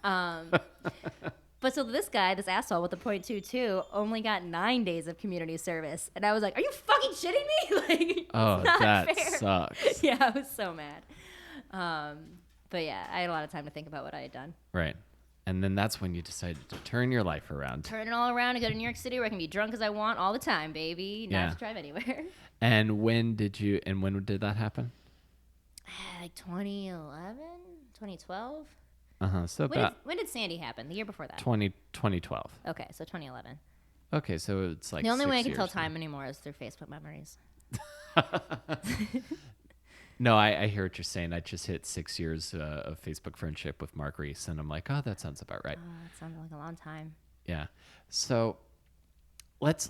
But so this guy, this asshole with the 0.22, only got 9 days of community service. And I was like, are you fucking shitting me? Like, oh, not that fair. sucks. Yeah, I was so mad. But yeah, I had a lot of time to think about what I had done. Right. And then that's when you decided to turn your life around. Turn it all around and go to New York City where I can be drunk as I want all the time, baby. Not have to drive anywhere. And when did that happen? Like 2011, 2012. Uh-huh. So when did Sandy happen? The year before that? 2012. Okay, so 2011. Okay, so it's like the only way I can tell now. time anymore is through Facebook memories. No, I hear what you're saying. I just hit 6 years of Facebook friendship with Mark Reese, and I'm like, oh, that sounds about right. That sounds like a long time. Yeah. So let's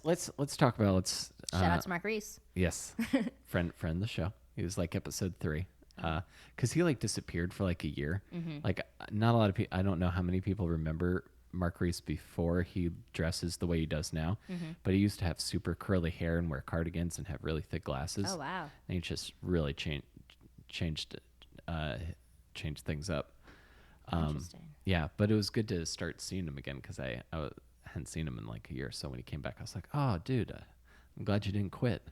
talk about shout out to Mark Reese. Yes, friend of the show. He was like episode 3, because he like disappeared for like a year. Mm-hmm. Like not a lot of people. I don't know how many people remember Mark Reese before he dresses the way he does now, but he used to have super curly hair and wear cardigans and have really thick glasses. Oh wow! And he just really changed things up. Interesting. Yeah, but it was good to start seeing him again because I hadn't seen him in like a year. So when he came back, I was like, oh, dude, I'm glad you didn't quit.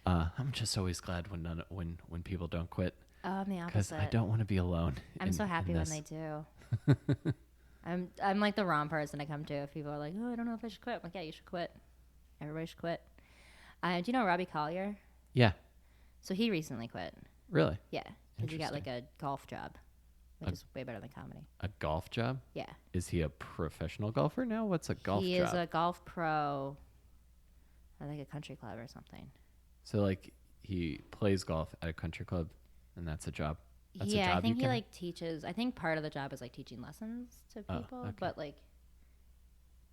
I'm just always glad when people don't quit. Oh, I'm the opposite. Because I don't want to be alone. I'm so happy when they do. I'm like the wrong person to come to if people are like, oh, I don't know if I should quit. I'm like, yeah, you should quit. Everybody should quit. Do you know Robbie Collier? Yeah. So he recently quit. Really? Yeah. Because he got like a golf job, which is way better than comedy. A golf job? Yeah. Is he a professional golfer now? What's a golf job? He is a golf pro at like a country club or something. So like he plays golf at a country club and that's a job? That's yeah, a job I think he like teaches. I think part of the job is like teaching lessons to people, okay. But like,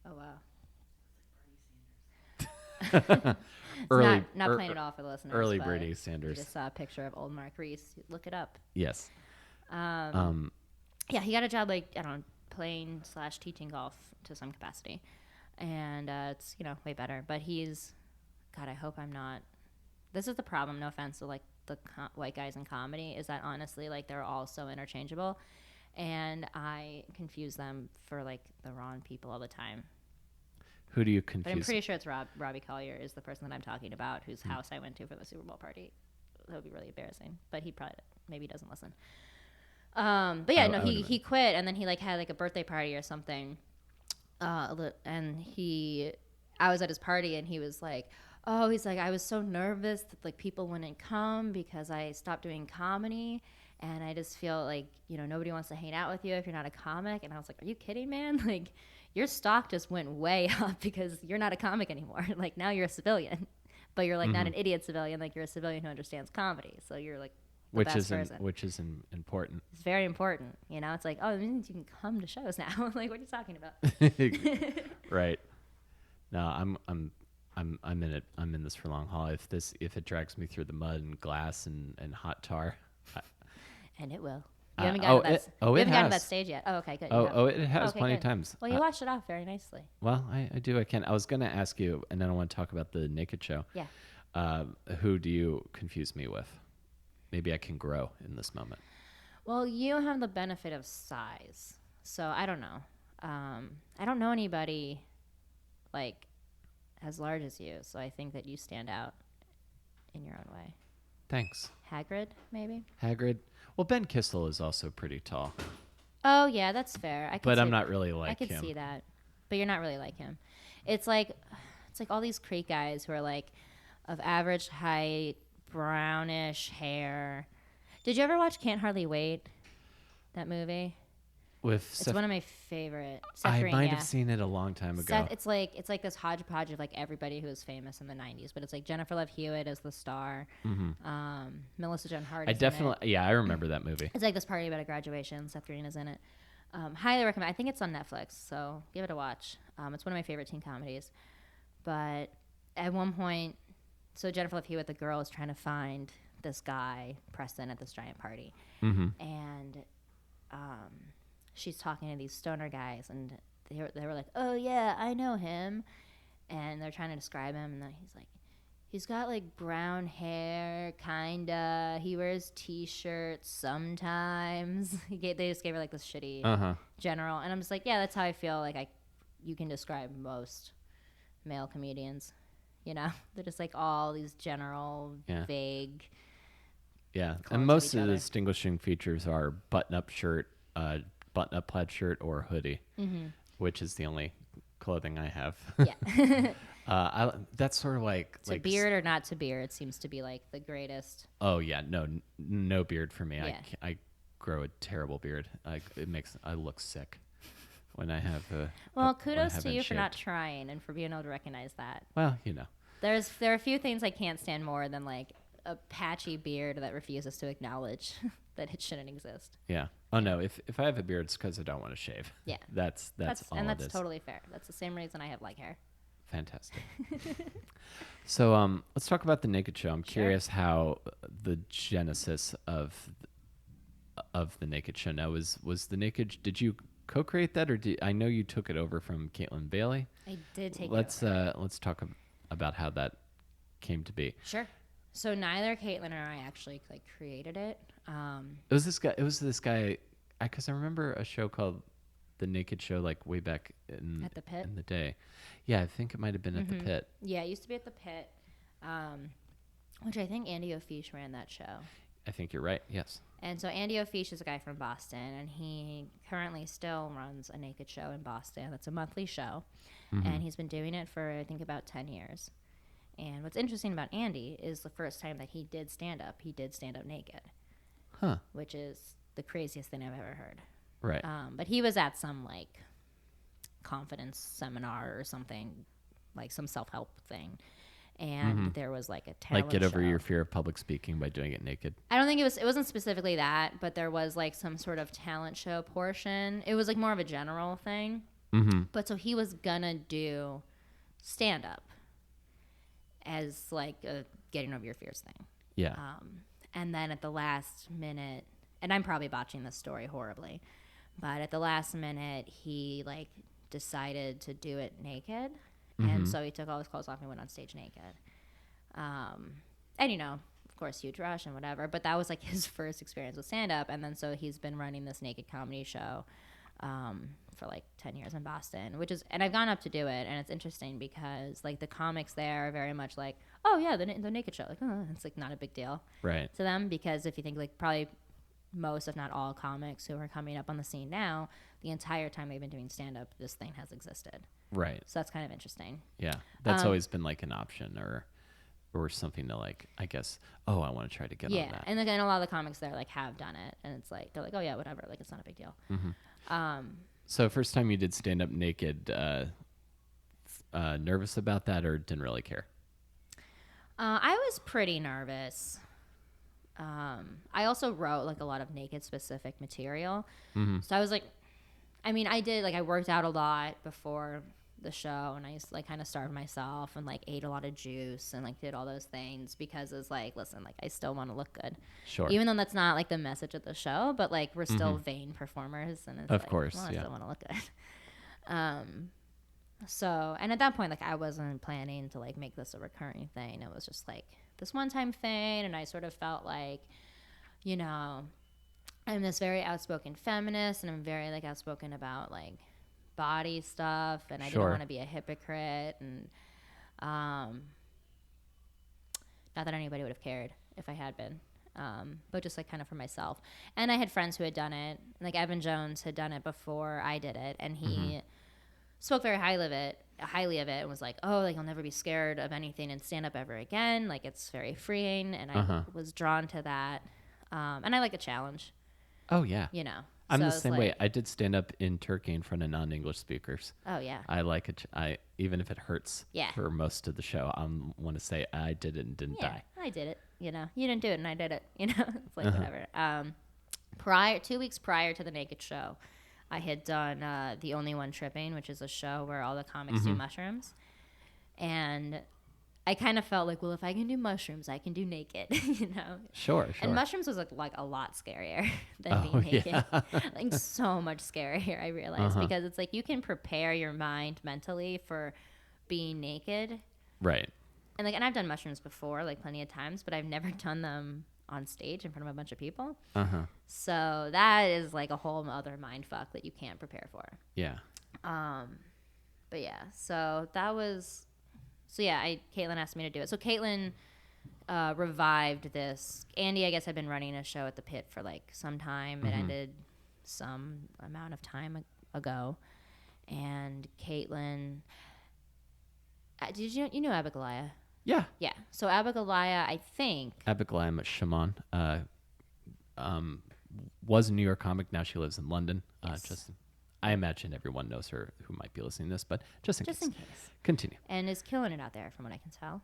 oh wow. not playing it off for the listeners. Early Bernie Sanders. You just saw a picture of old Mark Reese. Look it up. Yes. Yeah, he got a job like I don't know, playing / teaching golf to some capacity, and it's way better. But God, I hope I'm not. This is the problem. No offense to like the white guys in comedy, is that honestly like they're all so interchangeable, and I confuse them for like the wrong people all the time. Who do you confuse? But I'm pretty sure it's Robbie Collier is the person that I'm talking about, whose house I went to for the Super Bowl party. That would be really embarrassing. But he probably maybe doesn't listen. But yeah, he quit, and then he like had like a birthday party or something. And I was at his party, and he was like, "Oh, he's like, I was so nervous that like people wouldn't come because I stopped doing comedy, and I just feel like nobody wants to hang out with you if you're not a comic." And I was like, "Are you kidding, man? Like, your stock just went way up because you're not a comic anymore. Like now you're a civilian, but you're like not an idiot civilian. Like you're a civilian who understands comedy. So you're like the best person. Which is important. It's very important. It's like, oh, it means you can come to shows now. Like, what are you talking about? Right. No, I'm in it. I'm in this for long haul. If it drags me through the mud and glass and hot tar, and it will. You haven't gotten to that stage yet. Oh, okay, good. It has plenty of times. Well, you washed it off very nicely. Well, I do. I can. I was going to ask you, and then I want to talk about the Naked Show. Yeah. Who do you confuse me with? Maybe I can grow in this moment. Well, you have the benefit of size, so I don't know. I don't know anybody like as large as you, so I think that you stand out in your own way. Thanks. Hagrid, maybe? Hagrid. Well, Ben Kissel is also pretty tall. Oh, yeah, that's fair. But I'm not really like him. I could see that. But you're not really like him. It's like all these Creek guys who are like of average height, brownish hair. Did you ever watch Can't Hardly Wait? That movie? It's one of my favorite. I might have seen it a long time ago. It's like this hodgepodge of like everybody who was famous in the 90s, but it's like Jennifer Love Hewitt as the star. Melissa Joan Hart. I remember that movie. It's like this party about a graduation. Seth Green is in it. Highly recommend. I think it's on Netflix, so give it a watch. It's one of my favorite teen comedies. But at one point, so Jennifer Love Hewitt, the girl, is trying to find this guy, Preston, at this giant party, and she's talking to these stoner guys, and they were like, "Oh yeah, I know him," and they're trying to describe him, and he's like, he's got like brown hair, kinda. He wears t-shirts sometimes. They just gave her like this shitty general, and I'm just like, yeah, that's how I feel. Like you can describe most male comedians. They're just like all these general, vague. Yeah, and most of the distinguishing features are button-up shirt, button-up plaid shirt, or hoodie, which is the only clothing I have. Yeah. That's sort of like beard or not to beard seems to be like the greatest. Oh yeah, no beard for me. Yeah. I grow a terrible beard. I look sick when I have Well, kudos to you for not trying and for being able to recognize that. Well, there are a few things I can't stand more than like a patchy beard that refuses to acknowledge that it shouldn't exist. Yeah. Oh no, if I have a beard, it's because I don't want to shave. Yeah. That's all and it that's is. Totally fair. That's the same reason I have light hair. Fantastic. So let's talk about the Naked Show. I'm curious how the genesis of the Naked Show now was the Naked. Did you co-create that, or I know you took it over from Caitlin Bailey? I did take it over. Let's talk about how that came to be. Sure. So neither Caitlin or I actually like created it. It was this guy. Because I remember a show called The Naked Show, like way back at the Pit in the day. Yeah, I think it might have been at the Pit. Yeah, it used to be at the Pit, which I think Andy O'Fish ran that show. I think you're right. Yes. And so Andy O'Fish is a guy from Boston, and he currently still runs a Naked Show in Boston. That's a monthly show, and he's been doing it for I think about 10 years. And what's interesting about Andy is the first time that he did stand up naked. Huh. Which is the craziest thing I've ever heard. Right. But he was at some like confidence seminar or something, like some self-help thing. And there was like a talent get over show. your fear of public speaking by doing it naked. I don't think it wasn't specifically that, but there was like some sort of talent show portion. It was like more of a general thing. But so he was gonna do stand up as like a getting over your fears thing. Yeah. And then at the last minute, and I'm probably botching this story horribly, But at the last minute, he like decided to do it naked, Mm-hmm. and so he took all his clothes off and went on stage naked. And you know, of course, huge rush and whatever. But that was like his first experience with stand up, and then so he's been running this naked comedy show for like 10 years in Boston, and I've gone up to do it, and it's interesting because like the comics there are very much like, oh yeah, the naked show, like it's like not a big deal Right. to them, because if you think like probably most, if not all, comics who are coming up on the scene now, the entire time they've been doing stand up, this thing has existed. Right. So that's kind of interesting. Yeah. That's always been like an option or something to like, I guess, oh, I want to try to get on that. Yeah, and again, a lot of the comics there like have done it, and it's like they're like, oh yeah, whatever, like it's not a big deal. So first time you did stand up naked, nervous about that or didn't really care? I was pretty nervous. I also wrote like a lot of naked specific material. So I was like, I mean, I worked out a lot before the show, and I used to like kind of starved myself and like ate a lot of juice and like did all those things because it's like, listen, like I still want to look good. Sure. Even though that's not like the message of the show, but like we're still vain performers, and it's Of like, course, well, I yeah. still want to look good. So, and at that point, like I wasn't planning to like make this a recurring thing. It was just like this one time thing, and I sort of felt like, you know, I'm this very outspoken feminist, and I'm very like outspoken about like body stuff, and I didn't Sure. want to be a hypocrite, and not that anybody would have cared if I had been, but just like kind of for myself. And I had friends who had done it, like Evan Jones had done it before I did it, and he spoke very highly of it, and was like, oh, like I'll never be scared of anything in stand up ever again, like it's very freeing, and I was drawn to that, and I like a challenge, Oh yeah. you know. I'm So the it's same way. like, I did stand up in Turkey in front of non-English speakers. oh yeah, I like it. I even if it hurts Yeah. for most of the show, I want to say I did it and didn't yeah, die. I did it, you know. You didn't do it, and I did it, you know. It's like whatever. 2 weeks prior to the naked show, I had done The Only One Tripping, which is a show where all the comics do mushrooms. And I kind of felt like, well, if I can do mushrooms, I can do naked, you know? Sure. And mushrooms was like a lot scarier than being naked. Yeah. Like so much scarier, I realized, because it's like you can prepare your mind mentally for being naked. Right. And like, and I've done mushrooms before, like plenty of times, but I've never done them on stage in front of a bunch of people. So that is like a whole other mind fuck that you can't prepare for. Yeah. But yeah, so that was, so yeah, Caitlin asked me to do it. So Caitlin revived this. Andy, I guess, had been running a show at the Pit for like some time. It ended some amount of time ago. And Caitlin, did you know Abigail? Yeah. Yeah. So Abigail, I think. Abigail Shaman was a New York comic. Now she lives in London. Yes. I imagine everyone knows her who might be listening to this, but just in case. case. Continue. And is killing it out there from what I can tell.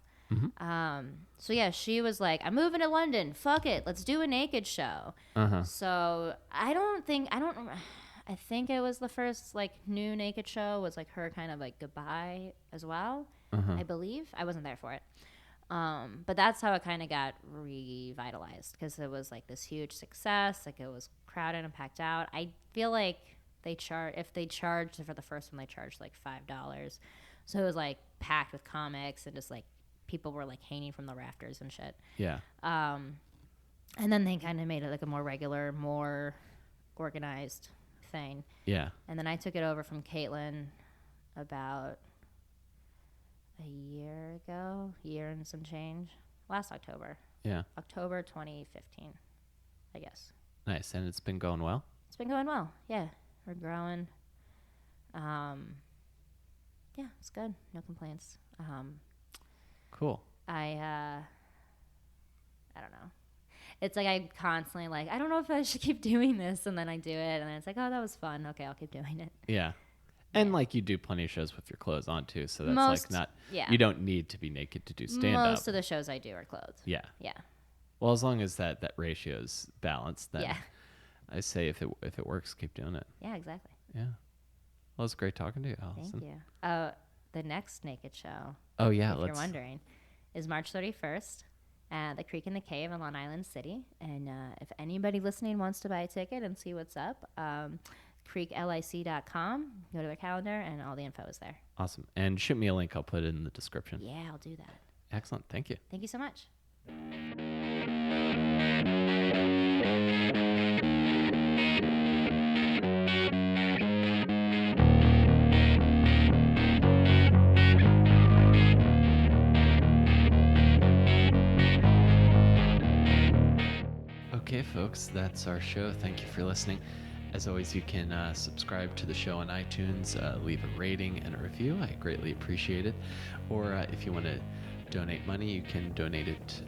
So yeah, she was like, I'm moving to London. Fuck it. Let's do a naked show. So I think it was the first like new naked show was like her kind of like goodbye as well. I believe. I wasn't there for it. But that's how it kind of got revitalized because it was like this huge success. Like it was crowded and packed out. I feel like if they charged for the first one, they charged like $5. So it was like packed with comics and just like people were like hanging from the rafters and shit. Yeah. And then they kind of made it like a more regular, more organized thing. Yeah. And then I took it over from Caitlin about a year and some change, last October. Yeah. October 2015, I guess. Nice. And it's been going well? It's been going well. Yeah. We're growing. Yeah, it's good. No complaints. Cool. I don't know. It's like I constantly like, I don't know if I should keep doing this, and then I do it, and then it's like, oh, that was fun. Okay, I'll keep doing it. Yeah. And like you do plenty of shows with your clothes on too, so that's like not. Yeah. You don't need to be naked to do stand up. Most of the shows I do are clothed. Yeah. Yeah. Well, as long as that ratio is balanced, then Yeah. I say if it works, keep doing it. Yeah, exactly. Yeah. Well, it's great talking to you, Alison. Thank you. The next naked show, Oh yeah, if you're wondering, is March 31st at the Creek in the Cave in Long Island City. And if anybody listening wants to buy a ticket and see what's up, creeklic.com. Go to their calendar, and all the info is there. Awesome. And shoot me a link. I'll put it in the description. Yeah, I'll do that. Excellent. Thank you. Thank you so much. Okay, folks, that's our show. Thank you for listening. As always, you can subscribe to the show on iTunes, leave a rating and a review. I greatly appreciate it. Or if you want to donate money, you can donate it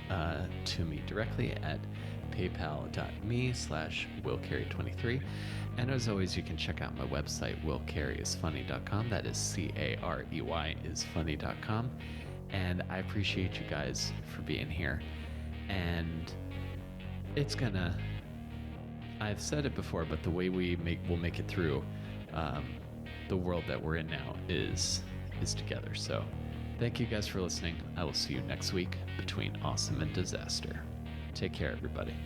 to me directly at paypal.me/willcarey23. And as always, you can check out my website, willcareyisfunny.com. That is CAREY isfunny.com. And I appreciate you guys for being here. And it's gonna, I've said it before, but the way we'll make it through the world that we're in now is together. So thank you guys for listening. I will see you next week between awesome and disaster. Take care, everybody.